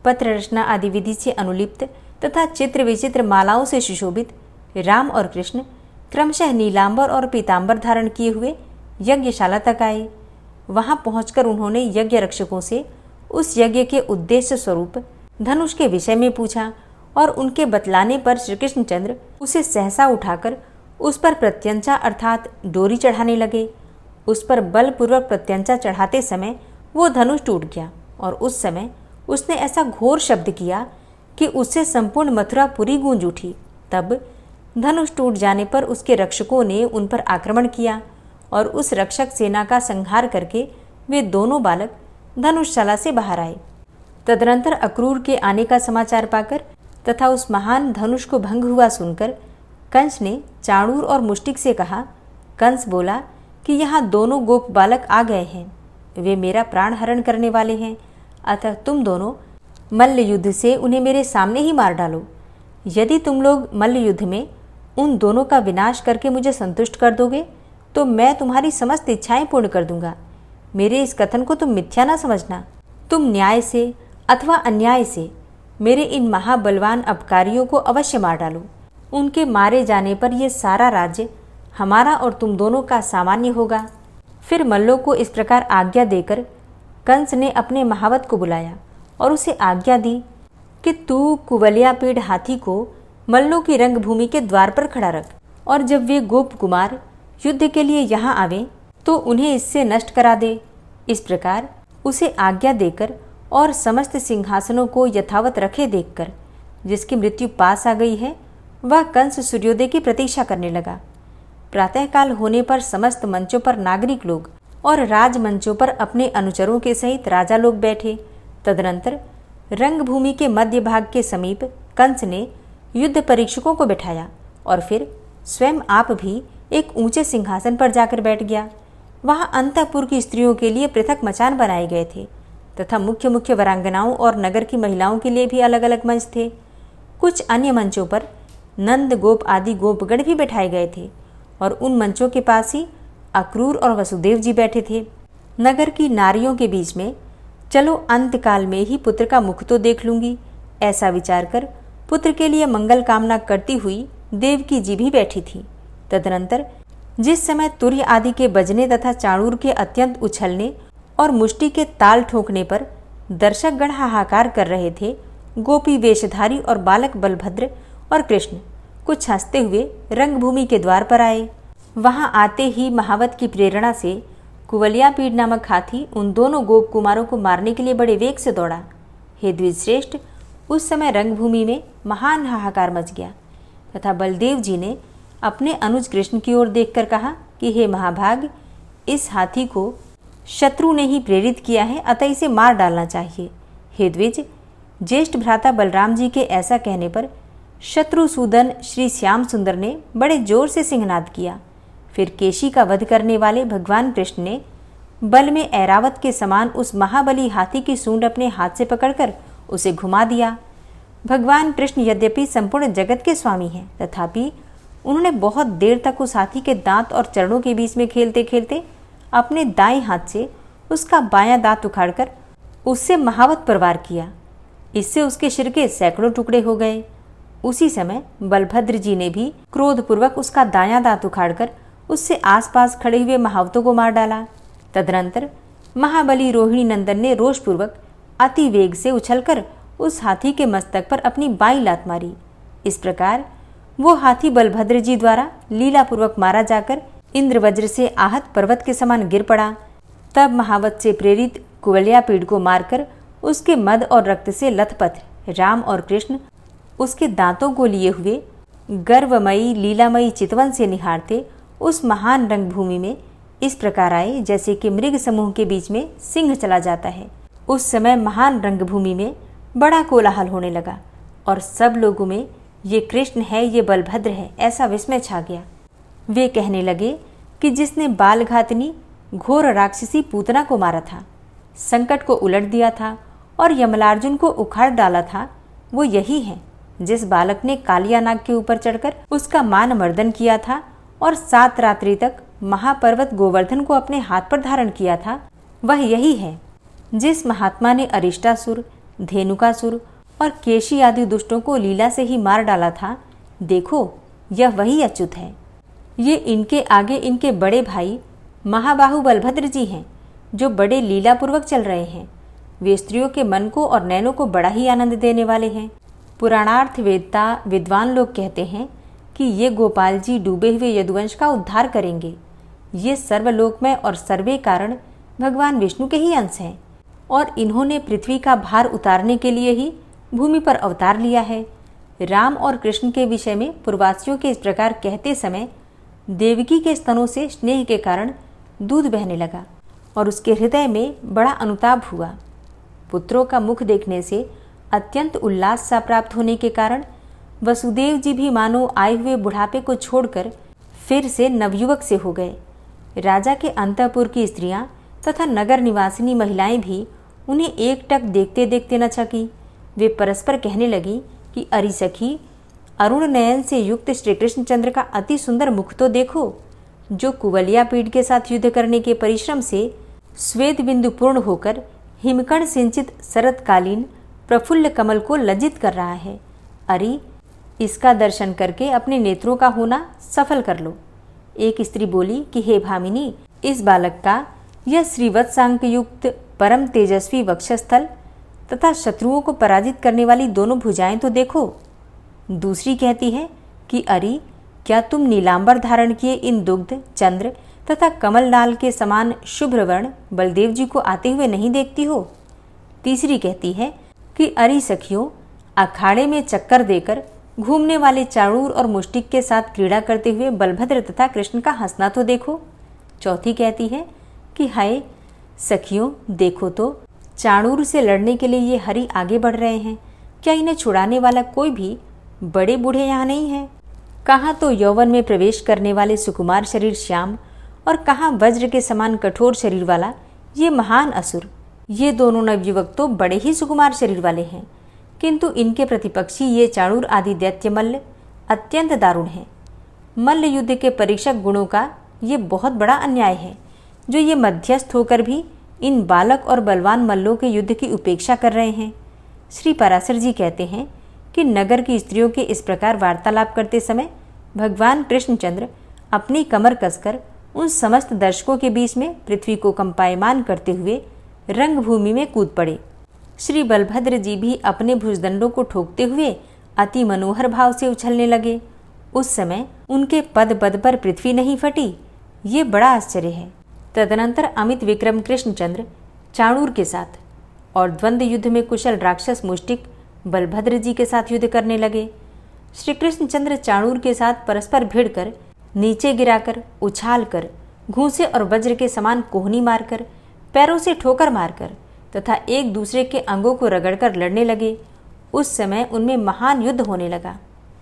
पत्र रचना आदि विधि से अनुलिप्त तथा चित्र विचित्र मालाओं से सुशोभित राम और कृष्ण क्रमशः नीलांबर और पीतांबर धारण किए हुए यज्ञशाला तक आए। वहां पहुंचकर उन्होंने यज्ञ रक्षकों से उस यज्ञ के उद्देश्य स्वरूप धनुष के विषय में पूछा और उनके बतलाने पर श्री कृष्णचंद्र उसे सहसा उठाकर उस पर प्रत्यंचा अर्थात डोरी चढ़ाने लगे। उस पर बलपूर्वक प्रत्यंचा चढ़ाते समय वो धनुष टूट गया और उस समय उसने ऐसा घोर शब्द किया कि उससे संपूर्ण मथुरापुरी गूंज उठी। तब धनुष टूट जाने पर उसके रक्षकों ने उन पर आक्रमण किया और उस रक्षक सेना का संहार करके वे दोनों बालक धनुषशाला से बाहर आए। तदनंतर अक्रूर के आने का समाचार पाकर तथा उस महान धनुष को भंग हुआ सुनकर कंस ने चाणूर और मुष्टिक से कहा। कंस बोला कि यहाँ दोनों गोप बालक आ गए हैं, वे मेरा प्राण हरण करने वाले हैं, अतः तुम दोनों मल्ल युद्ध से उन्हें मेरे सामने ही मार डालो। यदि तुम लोग मल्ल युद्ध में उन दोनों का विनाश करके मुझे संतुष्ट कर दोगे तो मैं तुम्हारी समस्त इच्छाएं पूर्ण कर दूंगा। मेरे इस कथन को तुम मिथ्या ना समझना। तुम न्याय से अथवा अन्याय से मेरे इन महाबलवान अपकारियों को अवश्य मार डालो। उनके मारे जाने पर यह सारा राज्य हमारा और तुम दोनों का सामान्य होगा। फिर मल्लों को इस प्रकार आज्ञा देकर कंस ने अपने महावत को बुलाया और उसे आज्ञा दी कि तू कुवलियापीड़ हाथी को मल्लों की रंगभूमि के द्वार पर खड़ा रख, और जब वे गोप कुमार युद्ध के लिए यहाँ आवे तो उन्हें इससे नष्ट करा दे। इस प्रकार उसे आज्ञा देकर और समस्त सिंहासनों को यथावत रखे देखकर जिसकी मृत्यु पास आ गई है, वह कंस सूर्योदय की प्रतीक्षा करने लगा। प्रातःकाल होने पर समस्त मंचों पर नागरिक लोग और राजमंचों पर अपने अनुचरों के सहित राजा लोग बैठे। तदनंतर रंगभूमि के मध्य भाग के समीप कंस ने युद्ध परीक्षकों को बिठाया और फिर स्वयं आप भी एक ऊंचे सिंहासन पर जाकर बैठ गया। वहां अंतःपुर की स्त्रियों के लिए पृथक मचान बनाए गए थे तथा मुख्य मुख्य वरांगनाओं और नगर की महिलाओं के लिए भी अलग अलग मंच थे। कुछ अन्य मंचों पर नंद गोप आदि गोपगण भी बैठाए गए थे और उन मंचों के पास ही अक्रूर और वसुदेव जी बैठे थे। नगर की नारियों के बीच में चलो अंतकाल में ही पुत्र का मुख तो देख लूंगी, ऐसा विचार कर पुत्र के लिए मंगल कामना करती हुई देवकी जी भी बैठी थी। तदनंतर जिस समय तुर्य आदि के बजने तथा चाणूर के अत्यंत उछलने और मुष्टि के ताल ठोकने पर दर्शकगण हाहाकार कर रहे थे, गोपी वेशधारी और बालक बलभद्र और कृष्ण कुछ हंसते हुए रंगभूमि के द्वार पर आए। वहां आते ही महावत की प्रेरणा से कुवलियापीड़ नामक हाथी उन दोनों गोप कुमारों को मारने के लिए बड़े वेग से दौड़ा। हे द्विजश्रेष्ठ, उस समय रंगभूमि में महान हाहाकार मच गया तथा बलदेव जी ने अपने अनुज कृष्ण की ओर देखकर कहा कि हे महाभाग, इस हाथी को शत्रु ने ही प्रेरित किया है, अतः इसे मार डालना चाहिए। हे द्विज, ज्येष्ठ भ्राता बलराम जी के ऐसा कहने पर शत्रुसूदन श्री श्याम सुंदर ने बड़े जोर से सिंहनाद किया। फिर केशी का वध करने वाले भगवान कृष्ण ने बल में ऐरावत के समान उस महाबली हाथी की सूंड अपने हाथ से पकड़कर उसे घुमा दिया। भगवान कृष्ण यद्यपि संपूर्ण जगत के स्वामी हैं, तथापि उन्होंने बहुत देर तक उस हाथी के दांत और चरणों के बीच में खेलते खेलते अपने दाएं हाथ से उसका बायां दांत उखाड़कर उससे महावत प्रहार किया। इससे उसके सिर के सैकड़ों टुकड़े हो गए। उसी समय बलभद्र जी ने भी क्रोधपूर्वक उसका दायां दांत उखाड़कर उससे आसपास खड़े हुए महावतों को मार डाला। तदनंतर महाबली रोहिणी नंदन ने रोषपूर्वक अति वेग से उछलकर उस हाथी के मस्तक पर अपनी बाई लात मारी। इस प्रकार वो हाथी बलभद्र जी द्वारा लीलापूर्वक मारा जाकर इंद्रवज्र से आहत पर्वत के समान गिर पड़ा। तब महावत से प्रेरित कुवलियापीड़ को मारकर उसके मद और रक्त से लथपथ राम और कृष्ण उसके दांतों को लिए हुए गर्वमयी लीलामयी चितवन से निहारते उस महान रंगभूमि में इस प्रकार आए जैसे कि मृग समूह के बीच में सिंह चला जाता है। उस समय महान रंगभूमि में बड़ा कोलाहल होने लगा और सब लोगों में ये कृष्ण है, ये बलभद्र है, ऐसा विस्मय छा गया। वे कहने लगे कि जिसने बालघातनी घोर राक्षसी पूतना को मारा था, संकट को उलट दिया था और यमलार्जुन को उखाड़ डाला था, वो यही है। जिस बालक ने कालिया नाग के ऊपर चढ़कर उसका मान मर्दन किया था और 7 रात्रि तक महापर्वत गोवर्धन को अपने हाथ पर धारण किया था, वह यही है। जिस महात्मा ने अरिष्टासुर, धेनुकासुर और केशी आदि दुष्टों को लीला से ही मार डाला था, देखो यह वही अच्युत है। ये इनके आगे इनके बड़े भाई महाबाहु बलभद्र जी हैं, जो बड़े लीलापूर्वक चल रहे हैं। वे स्त्रियों के मन को और नैनों को बड़ा ही आनंद देने वाले हैं। पुराणार्थ वेदता विद्वान लोग कहते हैं कि ये गोपाल जी डूबे हुए यदुवंश का उद्धार करेंगे। ये सर्वलोकमय और सर्वे कारण भगवान विष्णु के ही अंश हैं और इन्होंने पृथ्वी का भार उतारने के लिए ही भूमि पर अवतार लिया है। राम और कृष्ण के विषय में पूर्ववासियों के इस प्रकार कहते समय देवकी के स्तनों से स्नेह के कारण दूध बहने लगा और उसके हृदय में बड़ा अनुताप हुआ। पुत्रों का मुख देखने से अत्यंत उल्लास सा प्राप्त होने के कारण वसुदेव जी भी मानो आए हुए बुढ़ापे को छोड़कर फिर से नवयुवक से हो गए। राजा के अंतःपुर की स्त्रियां तथा नगर निवासिनी महिलाएं भी उन्हें एकटक देखते देखते न छकी। वे परस्पर कहने लगी कि अरि सखी, अरुण नयन से युक्त श्री कृष्णचंद्र का अति सुंदर मुख तो देखो, जो कुवलियापीड़ के साथ युद्ध करने के परिश्रम से श्वेत बिंदु पूर्ण होकर हिमकण सिंचित शरतकालीन प्रफुल्ल कमल को लज्जित कर रहा है। अरि, इसका दर्शन करके अपने नेत्रों का होना सफल कर लो। एक स्त्री बोली कि हे भामिनी, इस बालक का यह श्रीवत्सांक युक्त परम तेजस्वी वक्षस्थल तथा शत्रुओं को पराजित करने वाली दोनों भुजाएं तो देखो। दूसरी कहती है कि अरि, क्या तुम नीलांबर धारण किए इन दुग्ध, चंद्र तथा कमल नाल के समान शुभ्र वर्ण बलदेव जी को आते हुए नहीं देखती हो? तीसरी कहती है कि अरि सखियों, अखाड़े में चक्कर देकर घूमने वाले चाणूर और मुष्टिक के साथ क्रीड़ा करते हुए बलभद्र तथा कृष्ण का हंसना तो देखो। चौथी कहती है कि हाय सखियों, देखो तो चाणूर से लड़ने के लिए ये हरि आगे बढ़ रहे हैं। क्या इन्हें छुड़ाने वाला कोई भी बड़े बूढ़े यहाँ नहीं है? कहाँ तो यौवन में प्रवेश करने वाले सुकुमार शरीर श्याम और कहाँ वज्र के समान कठोर शरीर वाला ये महान असुर। ये दोनों नवयुवक तो बड़े ही सुकुमार शरीर वाले हैं, किंतु इनके प्रतिपक्षी ये चाणूर आदि दैत्य मल्ल अत्यंत दारुण हैं। मल्ल युद्ध के परीक्षक गुणों का ये बहुत बड़ा अन्याय है, जो ये मध्यस्थ होकर भी इन बालक और बलवान मल्लों के युद्ध की उपेक्षा कर रहे हैं। श्री पराशर जी कहते हैं कि नगर की स्त्रियों के इस प्रकार वार्तालाप करते समय भगवान कृष्णचंद्र अपनी कमर कसकर उन समस्त दर्शकों के बीच में पृथ्वी को कंपायमान करते हुए रंगभूमि में कूद पड़े। श्री बलभद्र जी भी अपने भुजदंडों को ठोकते हुए अति मनोहर भाव से उछलने लगे। उस समय उनके पद पद पर पृथ्वी नहीं फटी, ये बड़ा आश्चर्य है। तदनंतर अमित विक्रम कृष्णचंद्र चाणूर के साथ और द्वंद्व युद्ध में कुशल राक्षस मुष्टिक बलभद्र जी के साथ युद्ध करने लगे। श्री कृष्णचंद्र चाणूर के साथ परस्पर भिड़कर, नीचे गिराकर, उछालकर, घूंसे और वज्र के समान कोहनी मारकर, पैरों से ठोकर मारकर तथा एक दूसरे के अंगों को रगड़कर लड़ने लगे। उस समय उनमें महान युद्ध होने लगा।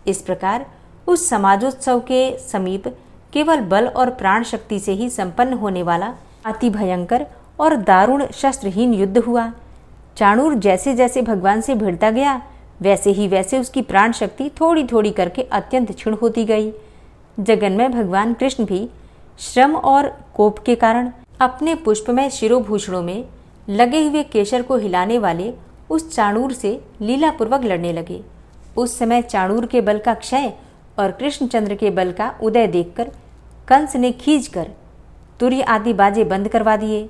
इस प्रकार उस समाजोत्सव के समीप केवल बल और प्राण शक्ति से ही संपन्न होने वाला अति भयंकर और दारुण शस्त्रहीन युद्ध हुआ। चाणूर जैसे जैसे भगवान से भिड़ता गया, वैसे ही वैसे उसकी प्राण शक्ति थोड़ी थोड़ी करके अत्यंत क्षीण होती गई। जगन्मय भगवान कृष्ण भी श्रम और कोप के कारण अपने पुष्पमय शिरोभूषणों में लगे हुए केशर को हिलाने वाले उस चाणूर से लीलापूर्वक लड़ने लगे। उस समय चाणूर के बल का क्षय और कृष्णचंद्र के बल का उदय देखकर कंस ने खींचकर तुर्य आदि बाजे बंद करवा दिए।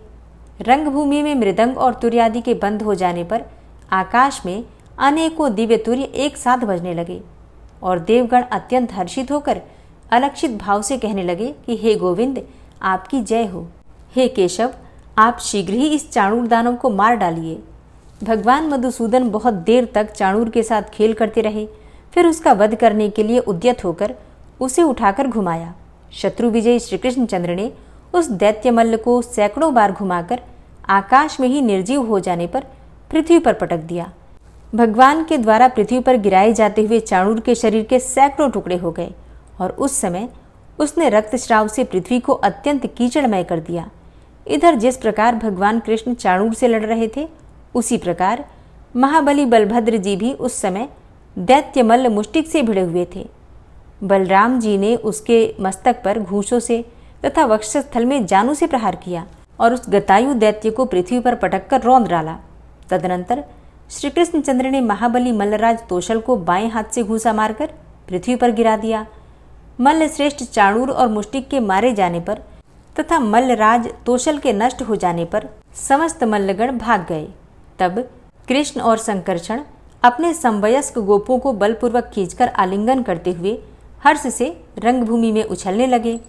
रंगभूमि में मृदंग और तुर्य आदि के बंद हो जाने पर आकाश में अनेकों दिव्य तुर्य एक साथ बजने लगे और देवगण अत्यंत हर्षित होकर अलक्षित भाव से कहने लगे कि हे गोविंद, आपकी जय हो। हे केशव, आप शीघ्र ही इस चाणूर दानव को मार डालिए। भगवान मधुसूदन बहुत देर तक चाणूर के साथ खेल करते रहे, फिर उसका वध करने के लिए उद्यत होकर उसे उठाकर घुमाया। शत्रु विजयी श्री कृष्णचंद्र ने उस दैत्यमल्ल को सैकड़ों बार घुमाकर आकाश में ही निर्जीव हो जाने पर पृथ्वी पर पटक दिया। भगवान के द्वारा पृथ्वी पर गिराए जाते हुए चाणूर के शरीर के सैकड़ों टुकड़े हो गए और उस समय उसने रक्तस्राव से पृथ्वी को अत्यंत कीचड़मय कर दिया। इधर जिस प्रकार भगवान कृष्ण चाणूर से लड़ रहे थे, उसी प्रकार महाबली बलभद्र जी भी उस समय दैत्यमल्ल मुष्टिक से भिड़े हुए थे। बलराम जी ने उसके मस्तक पर घूंसों से तथा वक्षस्थल में जानू से प्रहार किया और उस गतायु दैत्य को पृथ्वी पर पटक कर रौंद डाला। तदनंतर श्री कृष्णचंद्र ने महाबली मल्लराज तोषल को बाएं हाथ से घूंसा मारकर पृथ्वी पर गिरा दिया। मल्ल श्रेष्ठ चाणूर और मुष्टिक के मारे जाने पर तथा मल्लराज तोषल के नष्ट हो जाने पर समस्त मल्लगण भाग गए। तब कृष्ण और संकर्षण अपने समवयस्क गोपों को बलपूर्वक खींचकर आलिंगन करते हुए हर्ष से रंगभूमि में उछलने लगे।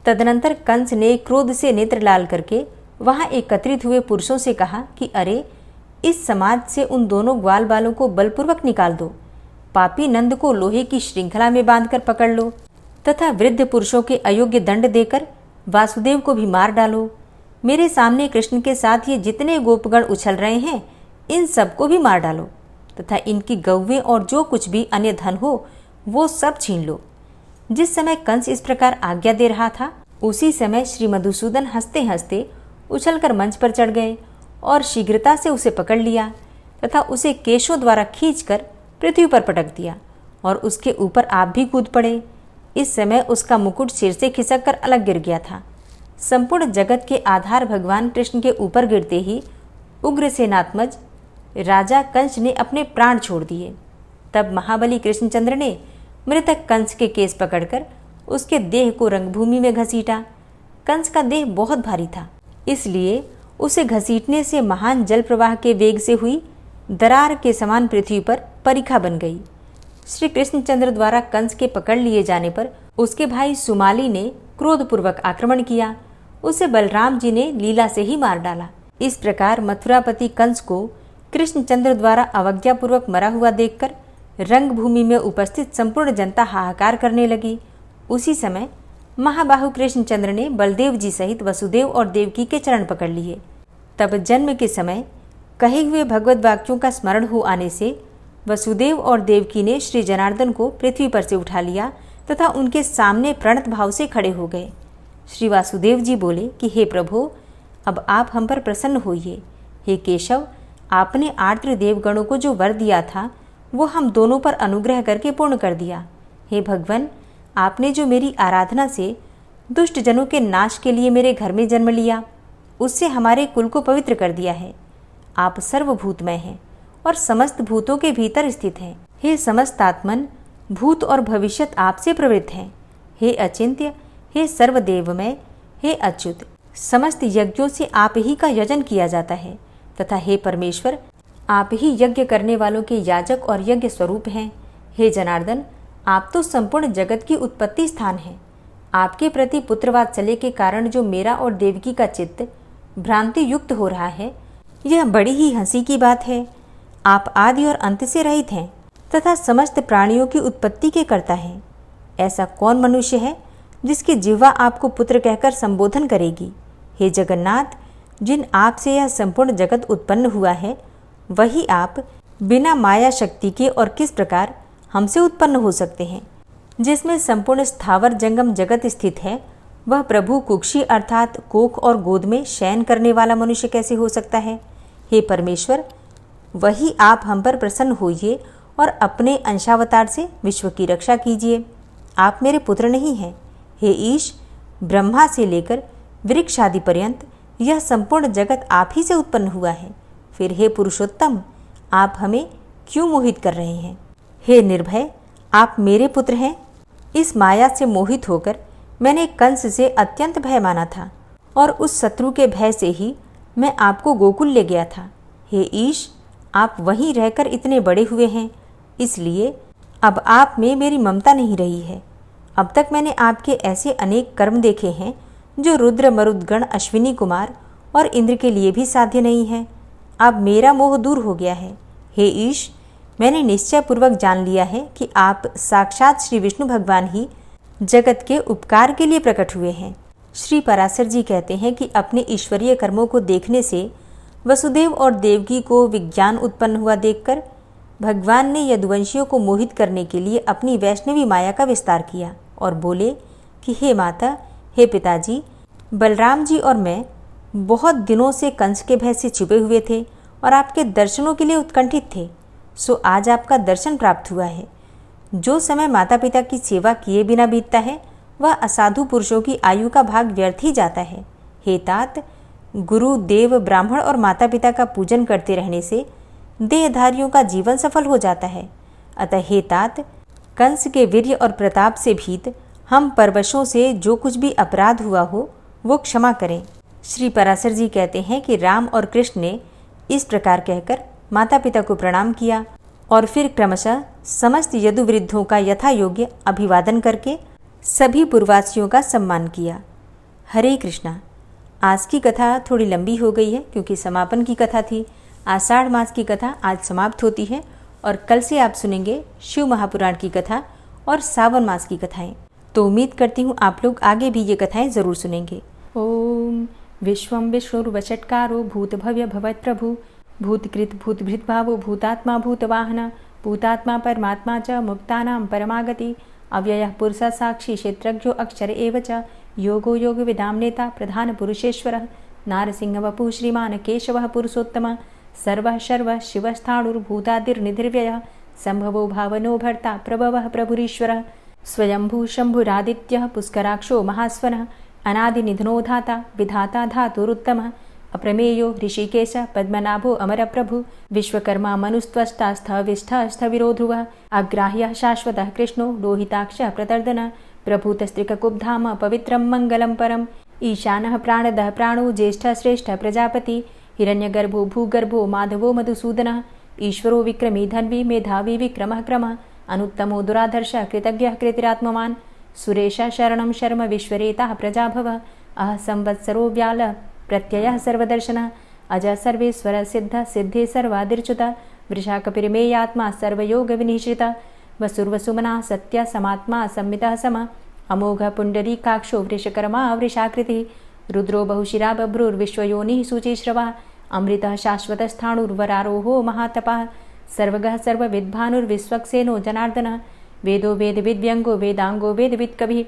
तदनंतर कंस ने क्रोध से नेत्र लाल करके वहां एकत्रित हुए पुरुषों से कहा कि अरे, इस समाज से उन दोनों ग्वाल बालों को बलपूर्वक निकाल दो, पापी नंद को लोहे की श्रृंखला में बांधकर पकड़ लो तथा वृद्ध पुरुषों के अयोग्य दंड देकर वासुदेव को भी मार डालो। मेरे सामने कृष्ण के साथ ये जितने गोपगण उछल रहे हैं, इन सबको भी मार डालो तथा इनकी गौवें और जो कुछ भी अन्य धन हो वो सब छीन लो। जिस समय कंस इस प्रकार आज्ञा दे रहा था, उसी समय श्री मधुसूदन हंसते हंसते उछलकर मंच पर चढ़ गए और शीघ्रता से उसे पकड़ लिया तथा उसे केशों द्वारा खींचकर पृथ्वी पर पटक दिया और उसके ऊपर आप भी कूद पड़े। इस समय उसका मुकुट सिर से खिसक कर अलग गिर गया था। संपूर्ण जगत के आधार भगवान कृष्ण के ऊपर गिरते ही उग्रसेनात्मज राजा कंस ने अपने प्राण छोड़ दिए। तब महाबली कृष्णचंद्र ने मृतक कंस के केस पकड़कर उसके देह को रंगभूमि में घसीटा। कंस का देह बहुत भारी था, इसलिए उसे घसीटने से महान जल प्रवाह के वेग से हुई दरार के समान पृथ्वी पर परिखा बन गई। श्री कृष्णचंद्र द्वारा कंस के पकड़ लिए जाने पर उसके भाई सुमाली ने क्रोधपूर्वक आक्रमण किया। उसे बलराम जी ने लीला से ही मार डाला। इस प्रकार मथुरापति कंस को कृष्णचंद्र द्वारा अवज्ञापूर्वक मरा हुआ देखकर रंगभूमि में उपस्थित संपूर्ण जनता हाहाकार करने लगी। उसी समय महाबाहु कृष्णचंद्र ने बलदेव जी सहित वसुदेव और देवकी के चरण पकड़ लिए। तब जन्म के समय कहे हुए भगवत वाक्यों का स्मरण हो आने से वसुदेव और देवकी ने श्री जनार्दन को पृथ्वी पर से उठा लिया तथा उनके सामने प्रणत भाव से खड़े हो गए। श्री वासुदेव जी बोले कि हे प्रभु, अब आप हम पर प्रसन्न होइए। हे केशव, आपने आर्द्र देवगणों को जो वर दिया था वो हम दोनों पर अनुग्रह करके पूर्ण कर दिया। हे भगवान, आपने जो मेरी आराधना से दुष्ट जनों के नाश के लिए मेरे घर में जन्म लिया, उससे हमारे कुल को पवित्र कर दिया है। आप सर्वभूतमय हैं और समस्त भूतों के भीतर स्थित हैं। हे समस्त आत्मन, भूत और भविष्यत आपसे प्रवृत्त हैं। हे अचिंत्य, हे सर्वदेवमय, हे अच्युत, समस्त यज्ञों से आप ही का यजन किया जाता है तथा हे परमेश्वर, आप ही यज्ञ करने वालों के याजक और यज्ञ स्वरूप हैं। हे जनार्दन, आप तो संपूर्ण जगत की उत्पत्ति स्थान हैं। आपके प्रति पुत्रवात्सल्य के कारण जो मेरा और देवकी का चित्त भ्रांति युक्त हो रहा है, यह बड़ी ही हंसी की बात है। आप आदि और अंत से रहित हैं तथा समस्त प्राणियों की उत्पत्ति के कर्ता हैं। ऐसा कौन मनुष्य है जिसकी जिह्वा आपको पुत्र कहकर संबोधन करेगी? हे जगन्नाथ, जिन आप से यह संपूर्ण जगत उत्पन्न हुआ है, वही आप बिना माया शक्ति के और किस प्रकार हमसे उत्पन्न हो सकते हैं? जिसमें संपूर्ण स्थावर जंगम जगत स्थित है, वह प्रभु कुक्षी अर्थात कोख और गोद में शयन करने वाला मनुष्य कैसे हो सकता है? हे परमेश्वर, वही आप हम पर प्रसन्न होइए और अपने अंशावतार से विश्व की रक्षा कीजिए। आप मेरे पुत्र नहीं हैं। हे ईश, ब्रह्मा से लेकर वृक्ष आदि पर्यंत यह संपूर्ण जगत आप ही से उत्पन्न हुआ है। फिर हे पुरुषोत्तम, आप हमें क्यों मोहित कर रहे हैं? हे निर्भय, आप मेरे पुत्र हैं। इस माया से मोहित होकर मैंने कंस से अत्यंत भय माना था और उस शत्रु के भय से ही मैं आपको गोकुल ले गया था। हे ईश, आप वहीं रहकर इतने बड़े हुए हैं, इसलिए अब आप में मेरी ममता नहीं रही है। अब तक मैंने आपके ऐसे अनेक कर्म देखे हैं जो रुद्र मरुदगण अश्विनी कुमार और इंद्र के लिए भी साध्य नहीं है। अब मेरा मोह दूर हो गया है। हे ईश, मैंने निश्चय पूर्वक जान लिया है कि आप साक्षात श्री विष्णु भगवान ही जगत के उपकार के लिए प्रकट हुए हैं। श्री पराशर जी कहते हैं कि अपने ईश्वरीय कर्मों को देखने से वसुदेव और देवकी को विज्ञान उत्पन्न हुआ देखकर भगवान ने यदुवंशियों को मोहित करने के लिए अपनी वैष्णवी माया का विस्तार किया और बोले कि हे माता, हे पिताजी, बलराम जी और मैं बहुत दिनों से कंस के भय से छिपे हुए थे और आपके दर्शनों के लिए उत्कंठित थे। सो आज आपका दर्शन प्राप्त हुआ है। जो समय माता पिता की सेवा किए बिना बीतता है, वह असाधु पुरुषों की आयु का भाग व्यर्थ ही जाता है। हे तात, गुरु, देव, ब्राह्मण और माता पिता का पूजन करते रहने से देहधारियों का जीवन सफल हो जाता है। अतः हे तात, कंस के वीर्य और प्रताप से भीत हम परवशों से जो कुछ भी अपराध हुआ हो वो क्षमा करें। श्री पराशर जी कहते हैं कि राम और कृष्ण ने इस प्रकार कहकर माता पिता को प्रणाम किया और फिर क्रमशः समस्त यदुवृद्धों का यथा योग्य अभिवादन करके सभी पूर्ववासियों का सम्मान किया। हरे कृष्णा। आज की कथा थोड़ी लंबी हो गई है क्योंकि समापन की कथा थी। आषाढ़ मास की कथा आज समाप्त होती है और कल से आप सुनेंगे शिव महापुराण की कथा और सावन मास की कथाएं। तो उम्मीद करती हूँ आप लोग आगे भी ये कथाएं ज़रूर सुनेंगे। ओम विश्वं विष्णुर्वषट्कारो भूतभव्य भवत्प्रभु भूतकृत भूतभृत भावो भूतात्मा भूतवाहन भूतात्मा परमात्मा च मुक्तानां परमागति अव्ययः पुरुषः साक्षी क्षेत्रज्ञो अक्षर एव च योगो योग विदाम नेता प्रधान पुरुषेश्वरः नारसिंह वपुः श्रीमान केशवः पुरुषोत्तम सर्वः शर्वः शिवस्थाणुर्भूतादिर्निधिर्व्ययः संभवो भावनो भर्ता प्रभवः प्रभुरीश्वरः स्वयंभू शंभुरादित्यः पुष्कराक्षो महास्वनः अनादिनिधनो धाता विधाता धातुरुत्तमः अप्रमेयो ऋषिकेश पद्मनाभो अमरप्रभु विश्वकर्मा मनुस्त्वष्टा स्थविष्ठः स्थविरो ध्रुवः अग्राह्यः शाश्वतः कृष्णो लोहिताक्षः प्रतर्दनः प्रभूतस्त्रिककुब्धाम पवित्रं मङ्गलं परम् ईशानः प्राणदः प्राणो ज्येष्ठः श्रेष्ठः प्रजापति हिरण्यगर्भो भूगर्भो माधवो मधुसूदनः ईश्वरो विक्रमी धन्वी मेधावी विक्रमः क्रमः अनुत्तमो दुराधर्षः कृतज्ञः कृतिरात्मवान् सुरेशः शरणं शर्म विश्वरेताः प्रजाभवः अह संवत्सरो व्यालः प्रत्ययः सर्वदर्शनः अजः सर्वेश्वरः सिद्धः सिद्धे सर्वादिर्च्युतः वृषाकपिर्मेयात्मा सर्वयोगविनिश्रितः वसुर्वसुमनः सत्यः समात्मा संमितः समः अमोघ पुण्डरीकाक्षो वृषकर्मा वृषाकृतिः रुद्रो बहुशिरा बभ्रुर्विश्वयोनिः शुचिश्रवा अमृतः शाश्वतस्थाणुर्वरारोहो महातपः सर्वगः सर्वविद्भानुर्विश्वक्सेनो जनार्दनः वेदो वेदविद्व्यङ्गो वेदाङ्गो वेदवित्कविः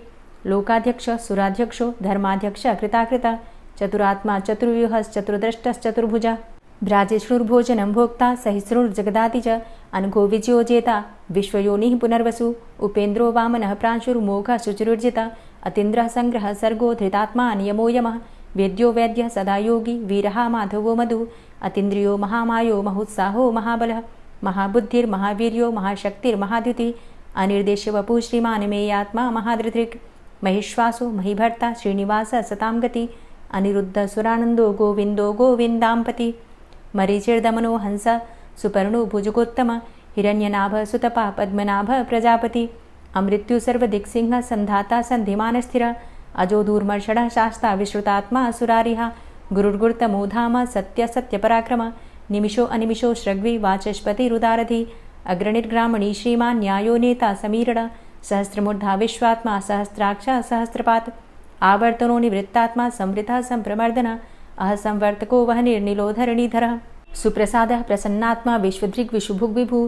लोकाध्यक्ष सुराध्यक्षो धर्माध्यक्ष कृताकृता चतुरात्मा चतुर्व्यूहश्चतुर्द्रष्टश्चतुर्भुजा भ्राजिष्णुर्भोजनं भोक्ता सहिष्णुर्जगदाति च अनघो विजयोजेता विश्वयोनिः पुनर्वसु उपेन्द्रो वामनः प्रांशुर्मोघः शुचिरुर्जिता अतीन्द्रः सङ्ग्रहः सर्गो धृतात्मा नियमो यमः वेद्यो वैद्यः सदा योगी वीरः माधवो मधु अतीन्द्रियो महामायो महोत्साहो महाबलः महाबुद्धिर्महावीर्यो महाशक्तिर्महाद्युतिः अनिर्देश्य वपुः श्रीमान् मेयात्मा महाधृतिर् महिश्वासो महीभर्ता श्रीनिवास सतां गति अनिरुद्ध सुरानन्दो गोविन्दो गोविन्दाम्पति मरीचिर्दमनो हंस सुपर्णो भुजगोत्तम हिरण्यनाभ सुतपा पद्मनाभ प्रजापति अमृत्यु सर्वदिक्सिंह सन्धाता सन्धिमानस्थिर अजो दूर्मर्षणः शास्ता विश्रुतात्मा सुरारिः गुरुर्गुर्तमो धाम सत्य सत्यपराक्रम निमिषो अनिमिषो श्रग्वी वाचस्पतिरुदारधि अग्रणिर्ग्रामणी श्रीमान् न्यायो नेता समीरण सहस्रमूर्धा विश्वात्मा सहस्राक्ष सहस्रपात् आवर्तनो निवृत्तात्मा संवृतः संप्रमर्दन अहसंवर्तको वहनिर्निलोधरणीधरः सुप्रसादः प्रसन्नात्मा विश्वदृग्विशुभुग्विभु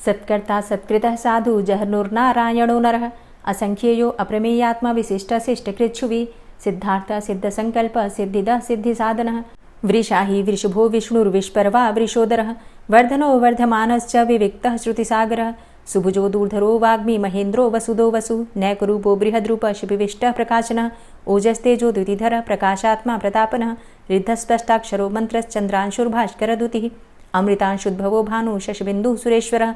सत्कर्ता सत्कृतः साधु जहर्नुर्नारायणो नरः असंख्येयो अप्रमेयात्मा विशिष्टशिष्टकृच्छुवि सिद्धार्थ सिद्धसङ्कल्प सिद्धिदः सिद्धिसाधनः वृषाहि वृषभो विष्णुर्विष्पर्वा वृषोदरः वर्धनो वर्धमानश्च विविक्तः श्रुतिसागरः सुभुजो दूर्धरो वाग्मी महेन्द्रो वसुदो वसु नैकरूपो बृहद्रूप शिपिविष्टः प्रकाशनः ओजस्तेजो द्युतिधर प्रकाशात्मा प्रतापनः रिद्धस्पष्टाक्षरो मन्त्रश्चन्द्रांशुर्भास्करदुतिः अमृतांशुद्भवो भानु शशबिन्दुः सुरेश्वरः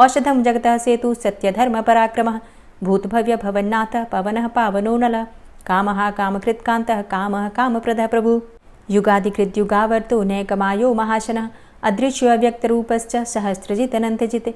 औषधं जगतः सेतु सत्यधर्मपराक्रमः भूतभव्य भवन्नाथ पवनः पावनो नलः कामः कामकृत्कान्तः कामः कामप्रदः प्रभु युगादिकृद्युगावर्तो नैकमायो महाशनः अदृश्यव्यक्तरूपश्च सहस्रजितनन्तजित्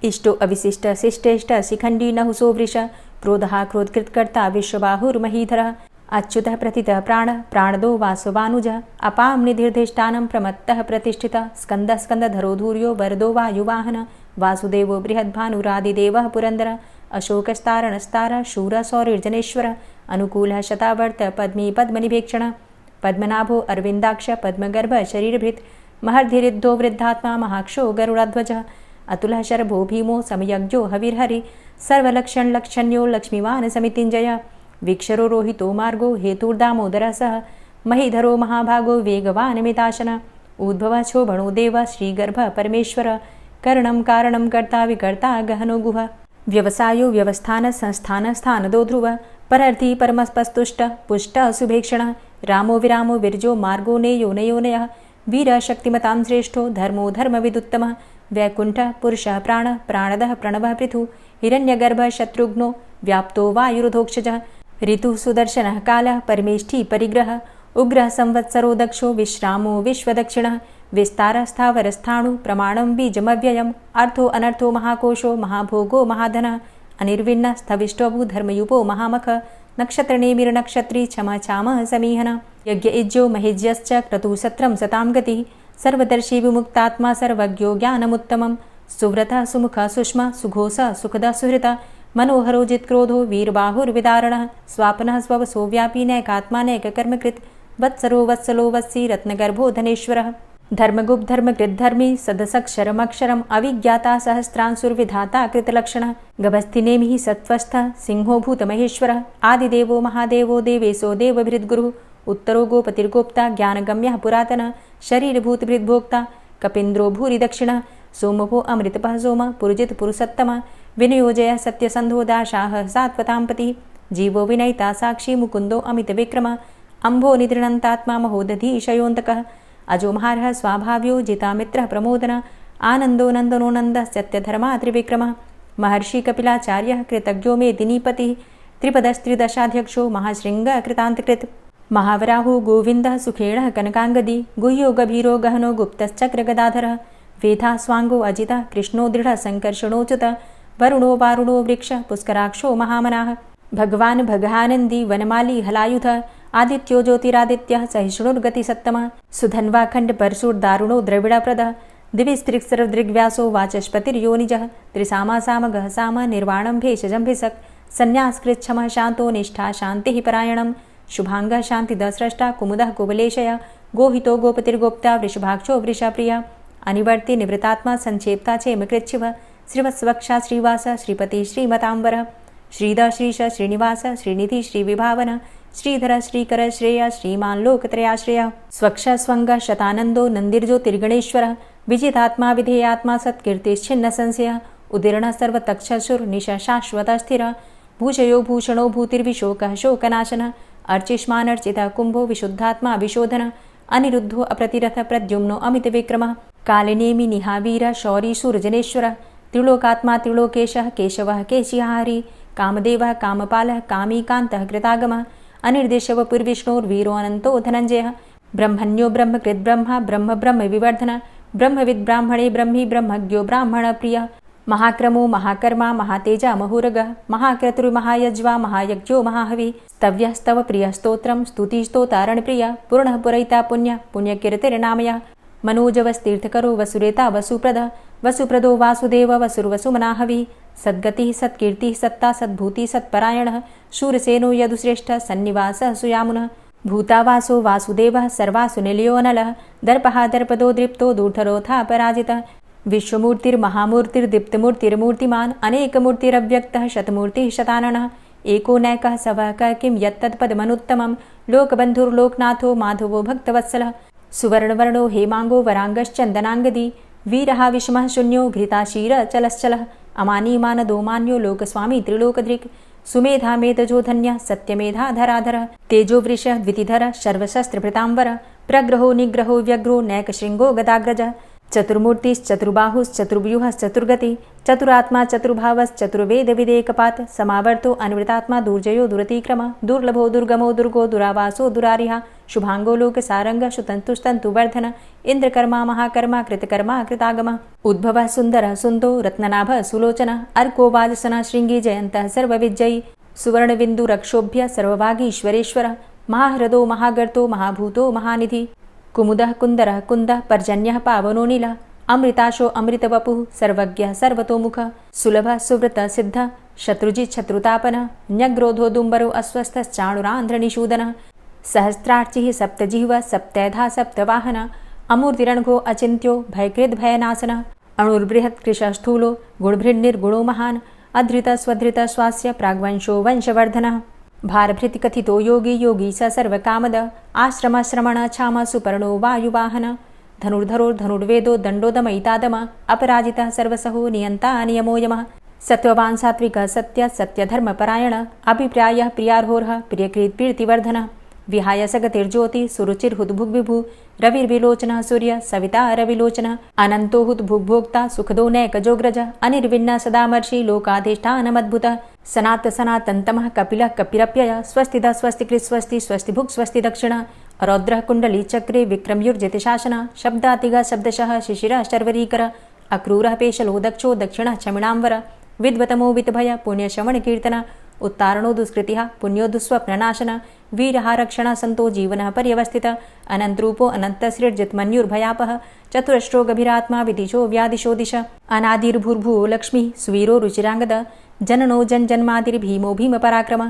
इष्टो अविशिष्ट शिष्टेष्ट शिखण्डी नहुसो वृष क्रोधः क्रोधकृत्कर्ता विश्वबाहुर्महीधरः अच्युतः प्रतितः प्राणः प्राणदो वासवानुजः अपां निधिर्धिष्ठानं प्रमत्तः प्रतिष्ठितः स्कन्दः स्कन्दधरो धूर्यो वरदो वायुवाहनः वासुदेवो बृहद्भानुरादिदेवः पुरन्दरः अशोकस्तारणस्तारः शूरः सौरिर्जनेश्वरः अनुकूलः शतावर्त पद्मी पद्मनिभेक्षणः पद्मनाभो अरविन्दाक्ष पद्मगर्भ शरीरभृत् महर्धिरिद्धो वृद्धात्मा महाक्षो गरुडाध्वजः अतुलः शरभो भीमो समयज्ञो हविर्हरि सर्वलक्षणलक्षण्यो लक्ष्मीवान् समितिञ्जयः वीक्षरो रोहितो मार्गो हेतुर्दामोदरः सह महीधरो महाभागो वेगवान् मिताशनः उद्भवः क्षोभणो देव श्रीगर्भ परमेश्वर करणं कारणं कर्ता विकर्ता गहनो गुहः व्यवसायो व्यवस्थान संस्थान स्थानदो ध्रुव परर्थी परमस्पस्तुष्ट पुष्ट सुभेक्षणः रामो विरामो विरजो मार्गो नेयो नयोनयः वीर शक्तिमतां श्रेष्ठो धर्मो धर्मविदुत्तमः वैकुण्ठः पुरुषः प्राणः प्राणदः प्रणवः पृथुः हिरण्यगर्भः शत्रुघ्नो व्याप्तो वायुरुधोक्षजः ऋतुः सुदर्शनः कालः परमेष्ठी परिग्रहः उग्रः संवत्सरो दक्षो विश्रामो विश्वदक्षिणः विस्तारः स्थावरस्थाणु प्रमाणं बीजमव्ययम् अर्थो अनर्थो महाकोशो महाभोगो महाधनः अनिर्विण्णः स्थविष्टोभू धर्मयुपो महामख नक्षत्रनेमिर्नक्षत्री क्षमा क्षामः समीहनः यज्ञ इज्यो महेज्यश्च क्रतुसत्रं सतां गतिः सर्वदर्शी विमुक्तात्मा सर्वज्ञो ज्ञानमुत्तमं सुव्रतः सुमुखः सुष्मा सुघोषः सुखदः सुहृतः मनोहरो जित्क्रोधो वीरबाहुर्विदारणः स्वापनः स्ववसो व्यापी नैकात्मा नैककर्मकृत् वत्सरो वत्सलो वत्सी रत्नगर्भो धनेश्वरः धर्मगुप्त धर्मकृद्धर्मी सदसक्षरमक्षरम् अविज्ञाता सहस्रांशुर्विधाता कृतलक्षणः गभस्तिनेमिः सत्त्वस्थः सिंहो भूतमहेश्वरः आदिदेवो महादेवो देवेशो देवभृद्गुरुः उत्तरो गोपतिर्गोप्ता ज्ञानगम्यः पुरातनः शरीरभूतभृद्भोक्ता कपीन्द्रो भूरि दक्षिणः सोमभो अमृतपः सोम पुरुजित पुरुषोत्तमः विनयोजयः सत्यसन्धो दाशाः सात्वताम्पतिः जीवो विनयिता साक्षी मुकुन्दो अमितविक्रमः अम्भो निद्रणन्तात्मा महोदधीशयोऽन्तकः अजोमहारः स्वाभाव्यो जितामित्रः प्रमोदनः आनन्दो नन्दनो नन्दः सत्यधर्मा त्रिविक्रमः महर्षि कपिलाचार्यः कृतज्ञो मेदिनीपतिः त्रिपदस्त्रिदशाध्यक्षो महाशृङ्गः कृतान्तकृत् महावराहो गोविन्दः सुखेणः कनकाङ्गदी गुह्यो गभीरो गहनो गुप्तश्चक्रगदाधरः वेधा स्वाङ्गो अजितः कृष्णो दृढः सङ्कर्षणोच्युतः वरुणो वारुणो वृक्षः पुष्कराक्षो महामनाः भगवान् भगानन्दी वनमाली हलायुधः आदित्यो ज्योतिरादित्यः सहिष्णुर्गतिसत्तमः सुधन्वाखण्डपरशुर्दारुणो द्रविडप्रदः दिविस्त्रिक्सरदृग्व्यासो वाचस्पतिर्योनिजः त्रिसामा सामगः साम निर्वाणं भेषजं भिषक् संन्यासकृत क्षमः शांतो निष्ठा शांतिः परायणं शुभांगः शांतिदः स्रष्टा कुमुदः कुवलेशय गोहितो गोपतिर्गोप्ता वृषभाक्षो वृषप्रिय अनिवर्ति निवृतात्मा संक्षेप्ता चेमकृच्छिव श्रीवत्सवक्षा श्रीवास श्रीपति श्रीमतांबर श्रीद श्रीश श्रीनिवास श्रीनिधि श्रीविभावन श्रीधर श्रीकर श्रेय श्रीमान लोकत्रयाश्रय स्वक्ष स्वंग शतानंदो नंदिर्ज्योतिर्गणेश्वर विजितात्मा विधेयात्मा सत्कीर्तिश्छिन्न संशय उदीर्ण सर्वतक्षसुर निश शाश्वत स्थिर भूषयो भूषणो भूतिर्विशोकः शोकनाशन अर्चिष्मानर्चित कुंभो विशुद्धात्मा विशोधन अनिरुद्धो अप्रतिरथ प्रद्युम्नो अमित विक्रमः कालिनेमि निहावीर शौरी सूरजनेश्वर त्रिलोकात्मा त्रिलोकेशः केशवः केशिहारी कामदेवः कामपालः कामीकान्तः कृतागमः अनिर्देशव पुर्विष्णोर्वीरो अनंतो धनंजयः ब्रह्मण्यो ब्रह्मकृत् ब्रह्मा ब्रह्म ब्रह्म विवर्धन ब्रह्मविद् ब्राह्मणे ब्रह्मी ब्रह्मज्ञो ब्राह्मण प्रिय महाक्रमो महाकर्मा महातेजा महुरगः महाक्रतुर्महायज्वा महायज्ञो महाहवि स्तव्यः स्तव प्रिय स्तोत्रं स्तुतिस्तोतारण प्रिय पूर्णः पुरैता पुण्य पुण्यकीर्तिर्नामयः मनोजवस्तीर्थकरो वसुरेता वसुप्रद वसुप्रदो वासुदेव वसुर्वसुमनाहवि सद्गतिः सत्कीर्तिः सत्ता सद्भूति सत्परायणः शूरसेनो यदुश्रेष्ठः सन्निवासः सुयामुनः भूतावासो वासुदेवः सर्वासु निलयोऽनलः दर्पः दर्पदो दृप्तो दूर्धरोऽथा पराजितः विश्वमूर्तिर्महामूर्तिर्दीप्तमूर्तिर्मूर्तिमान् अनेकमूर्तिरव्यक्तः शतमूर्तिः शताननः एको नैकः सवः क किं यत्तत्पदमनुत्तमं लोकबन्धुर्लोकनाथो माधवो भक्तवत्सलः सुवर्णवर्णो हेमांगो वरांगश्चन्दनांगदी वीरः विषमः शून्यो घृताशीरचलश्चलः अमानीमानदो मान्यो लोकस्वामी त्रिलोकदृक् सुमेधा मेधजो धन्यः सत्यमेधा धराधरः तेजो वृषः द्वितिधरः सर्वशस्त्रभृतांबर प्रग्रहो निग्रहो व्यग्रो नैकशृङ्गो गदाग्रजः चतुर्मूर्तिश्चतुर्बाहुश्चतुर्व्यूहश्चतुर्गति चतुरात्मा चतुर्भावश्चतुर्वेदविदेकपात् समावर्तो अनुवृतात्मा दुर्जयो दुरतिक्रम दुर्लभो दुर्गमो दुर्गो दुरावासो दुरारिहा शुभांगो लोकसारंगः शुतन्तुस्तन्तुवर्धन इन्द्रकर्मा महाकर्मा कृतकर्मा कृतागमः उद्भवः सुन्दरः सुन्दो रत्ननाभः सुलोचनः अर्को वाजसनः शृङ्गी जयन्तः सर्वविजयी सुवर्णबिन्दुरक्षोभ्य सर्वभागीश्वरेश्वरः महाह्रदो महागर्तो महाभूतो महानिधि कुमुदः कुन्दरः कुन्दः पर्जन्यः पावनो नीलः अमृताशो अमृतवपुः सर्वज्ञः सर्वतोमुखः सुलभः सुव्रतः सिद्धः शत्रुजित् शत्रुतापनः न्यग्रोधो दुम्बरो अस्वस्थश्चाणुरान्ध्रनिषूदनः सहस्रार्चिः सप्तजिह्वः सप्तैधा सप्तवाहनः अमूर्तिरणघो अचिन्त्यो भयकृद्भयनाशनः अणुर्बृहत् कृशस्थूलो गुणभृन्निर्गुणो महान् अधृतः स्वधृतः स्वास्य प्राग्वंशो वंशवर्धनः भारभृति कथितो योगी योगी स सर्वकामद आश्रम श्रमण छाम सुपर्णो वायुवाहन धनुर्धरो धनुर्वेदो दण्डोदमयितादम अपराजितः सर्वसहो नियन्ता नियमो यमः सत्त्ववान् सात्विकः सत्य सत्यधर्मपरायण अभिप्रायः प्रियार्होर्ह प्रियकृत् प्रीतिवर्धनः विहाय सगतिर्ज्योति सुरुचिर्हुद्भुग्विभु रविर्विलोचनः सूर्य सविता रविलोचनः अनन्तो हुद्भुग्भोक्ता सुखदो नैकजोग्रज अनिर्विण्ण सदामर्षि लोकाधिष्ठानमद्भुतः सनात सनातन्तमः कपिलः कपिरप्यय स्वस्तिदः स्वस्तिकृत् स्वस्ति स्वस्तिभुक् स्वस्ति दक्षिण रौद्रः कुण्डली चक्रे विक्रम्युर्जितशासन शब्दातिगः शब्दशः शिशिरः शर्वरीकर अक्रूरः पेशलो दक्षो दक्षिणः क्षमिणाम्बर विद्वतमो वितभय पुण्यश्रवणकीर्तन उत्तारणो दुष्कृतिः पुण्यो दुःस्वप्ननाशन वीरः रक्षण संतो जीवनः पर्यवस्थित अनन्तरूपो अनन्तसृर्जितमन्युर्भयापः चतुरश्रो गभीरात्मा विदिशो व्यादिशो दिश अनादिर्भूर्भुवो लक्ष्मीः सुवीरो रुचिराङ्गद जननो जन्मादिर्भीमो भीमपराक्रम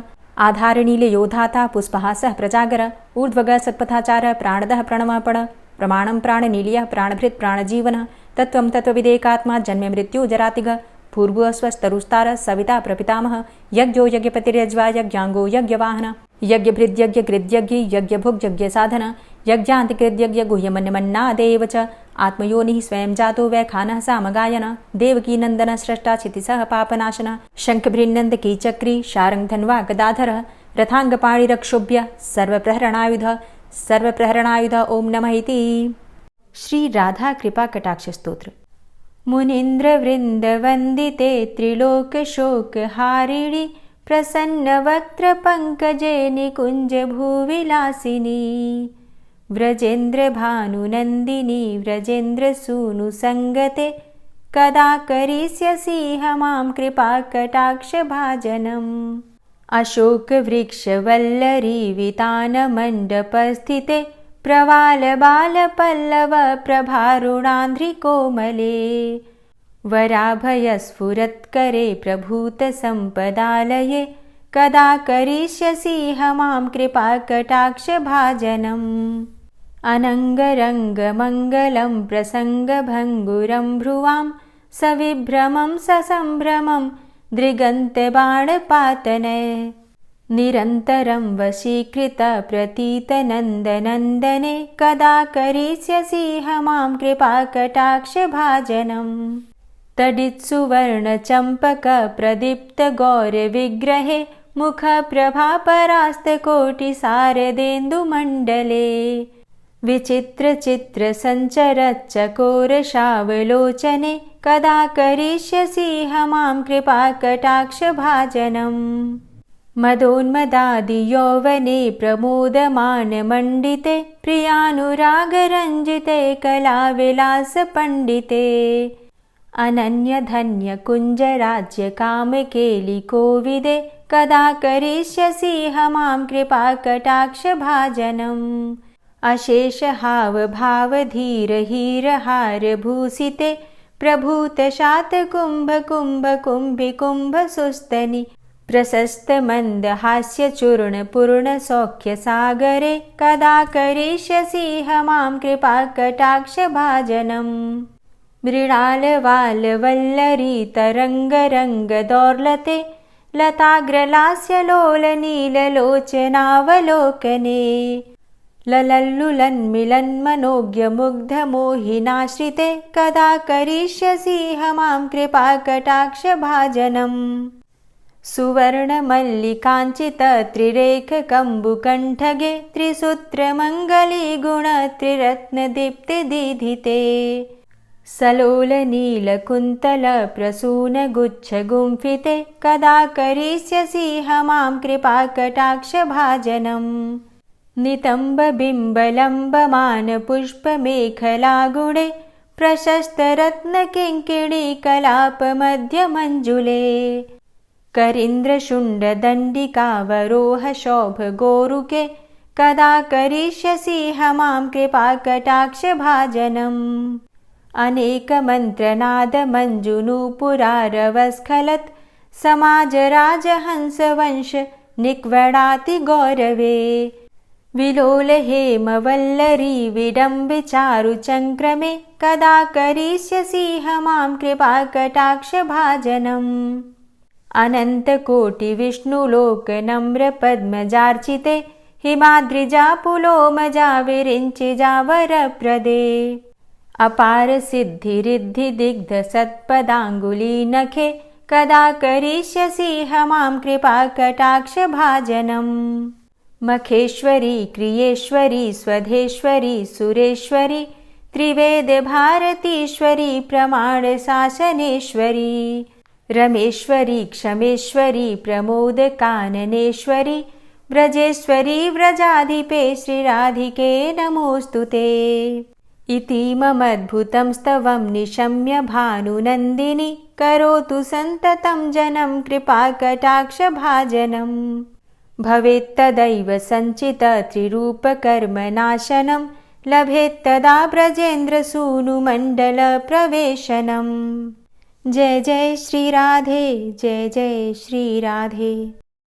आधारनीलयोधाता पुष्पहासः प्रजागर ऊर्ध्वगः सत्पथाचारः प्राणदः प्रणमपण प्रमाणं प्राणनीलयः प्राणभृत् प्राणजीवनः तत्त्वं तत्त्वविदेकात्मा जन्म मृत्यु जरातिग पूर्वः स्वस्तरुस्तार सविता प्रपितामह यज्ञो यज्ञपतिर्यज्वा यज्ञांगो यज्ञवाहन यज्ञभृद्यज्ञकृद्यज्ञ यज्ञभुग्यज्ञसाधन यज्ञान्तिकृद्यज्ञ गुह्यमन्यमन्नादेव च आत्मयोनिः स्वयं जातो वैखानः सामगायन देवकी नन्दन स्रष्टा क्षितिसः पापनाशन शङ्खभृन्नन्द कीचक्री शारङ्गधन्वा गदाधरः रथाङ्गपाणिरक्षोभ्य सर्वप्रहरणायुध ओं नमः इति। श्री राधा कृपा कटाक्ष स्तोत्र। मुनीन्द्रवृन्दवन्दिते त्रिलोकशोकहारिणि प्रसन्नवक्त्रपङ्कजे निकुञ्जभूविलासिनी व्रजेन्द्रभानुनन्दिनी व्रजेन्द्रसूनुसङ्गते कदा करिष्यसि मां कृपाकटाक्षभाजनम् अशोकवृक्षवल्लरी वितानमण्डपस्थिते प्रवालबालपल्लव प्रभारुणान्ध्रिकोमले वराभयस्फुरत्करे प्रभूतसम्पदालये कदा करिष्यसि मां कृपाकटाक्षभाजनम् अनङ्गरङ्गमङ्गलं प्रसङ्गभङ्गुरं भ्रुवां सविभ्रमं ससम्भ्रमं दृगन्तबाणपातने निरन्तरं वशीकृतप्रतीतनन्दनन्दने कदा करिष्यसि मां कृपाकटाक्षभाजनम् तडित्सुवर्णचम्पकप्रदीप्तगौरविग्रहे मुखप्रभापरास्तकोटिसारदेन्दुमण्डले विचित्रचित्रसञ्चरच्चकोरशावलोचने कदा करिष्यसि मां कृपाकटाक्षभाजनम् मदोन्मदादियौवने प्रमोदमानमण्डिते प्रियानुरागरञ्जिते कलाविलासपण्डिते अनन्यधन्यकुञ्जराज्यकामकेलिकोविदे कदा करिष्यसि मां कृपाकटाक्षभाजनम् अशेषहावभावधीरहीरहारभूषिते प्रभूतशातकुम्भकुम्भकुम्भिकुम्भसुस्तनि प्रशस्तमन्दहास्यचूर्णपूर्णसौख्यसागरे कदा करिष्यसि मां कृपाकटाक्षभाजनम् मृणालवालवल्लरीतरङ्गरङ्गदौर्लते लताग्रलास्यलोलनीललोचनावलोकने ललल्लुलन्मिलन्मनोज्ञमुग्धमोहिनाश्रिते कदा करिष्यसि मां कृपाकटाक्षभाजनम् सुवर्णमल्लिकाञ्चितत्रिरेखकम्बुकण्ठगे त्रिसूत्रमङ्गलीगुणत्रिरत्नदीप्तिदीधिते सलोलनीलकुन्तलप्रसूनगुच्छगुम्फिते कदा करिष्यसि मां कृपाकटाक्षभाजनम् नितम्बबिम्बलम्बमानपुष्पमेखलागुणे प्रशस्तरत्नकिङ्किणीकलापमध्यमञ्जुले करीन्द्रशुण्डदण्डिकावरोहशोभगोरुके कदा करिष्यसि मां कृपाकटाक्षभाजनम् अनेकमन्त्रनादमञ्जुनूपुरारवस्खलत् समाजराजहंसवंश निक्वडातिगौरवे विलोलहेमवल्लरी विडम्बिचारुचङ्क्रमे कदा करिष्यसि मां कृपाकटाक्षभाजनम् अनन्तकोटिविष्णुलोकनम्रपद्मजार्चिते हिमाद्रिजापुलोमजा विरिञ्चिजावरप्रदे अपारसिद्धिरिद्धिदिग्धसत्पदाङ्गुलीनखे कदा करिष्यसि मां कृपाकटाक्षभाजनम् मखेश्वरी क्रियेश्वरी स्वधेश्वरी सुरेश्वरी त्रिवेदभारतीश्वरी प्रमाणशासनेश्वरी रमेश्वरी क्षमेश्वरी प्रमोदकाननेश्वरी व्रजेश्वरी व्रजाधिपे श्रीराधिके नमोऽस्तुते इतीममद्भुतं स्तवं निशम्य भानुनन्दिनी करोतु सन्ततं जनं कृपाकटाक्षभाजनम् भवेत्तदैव सञ्चितत्रिरूपकर्मनाशनं लभेत्तदा ब्रजेन्द्रसूनुमण्डलप्रवेशनम् जय जय श्री राधे जय जय श्री राधे।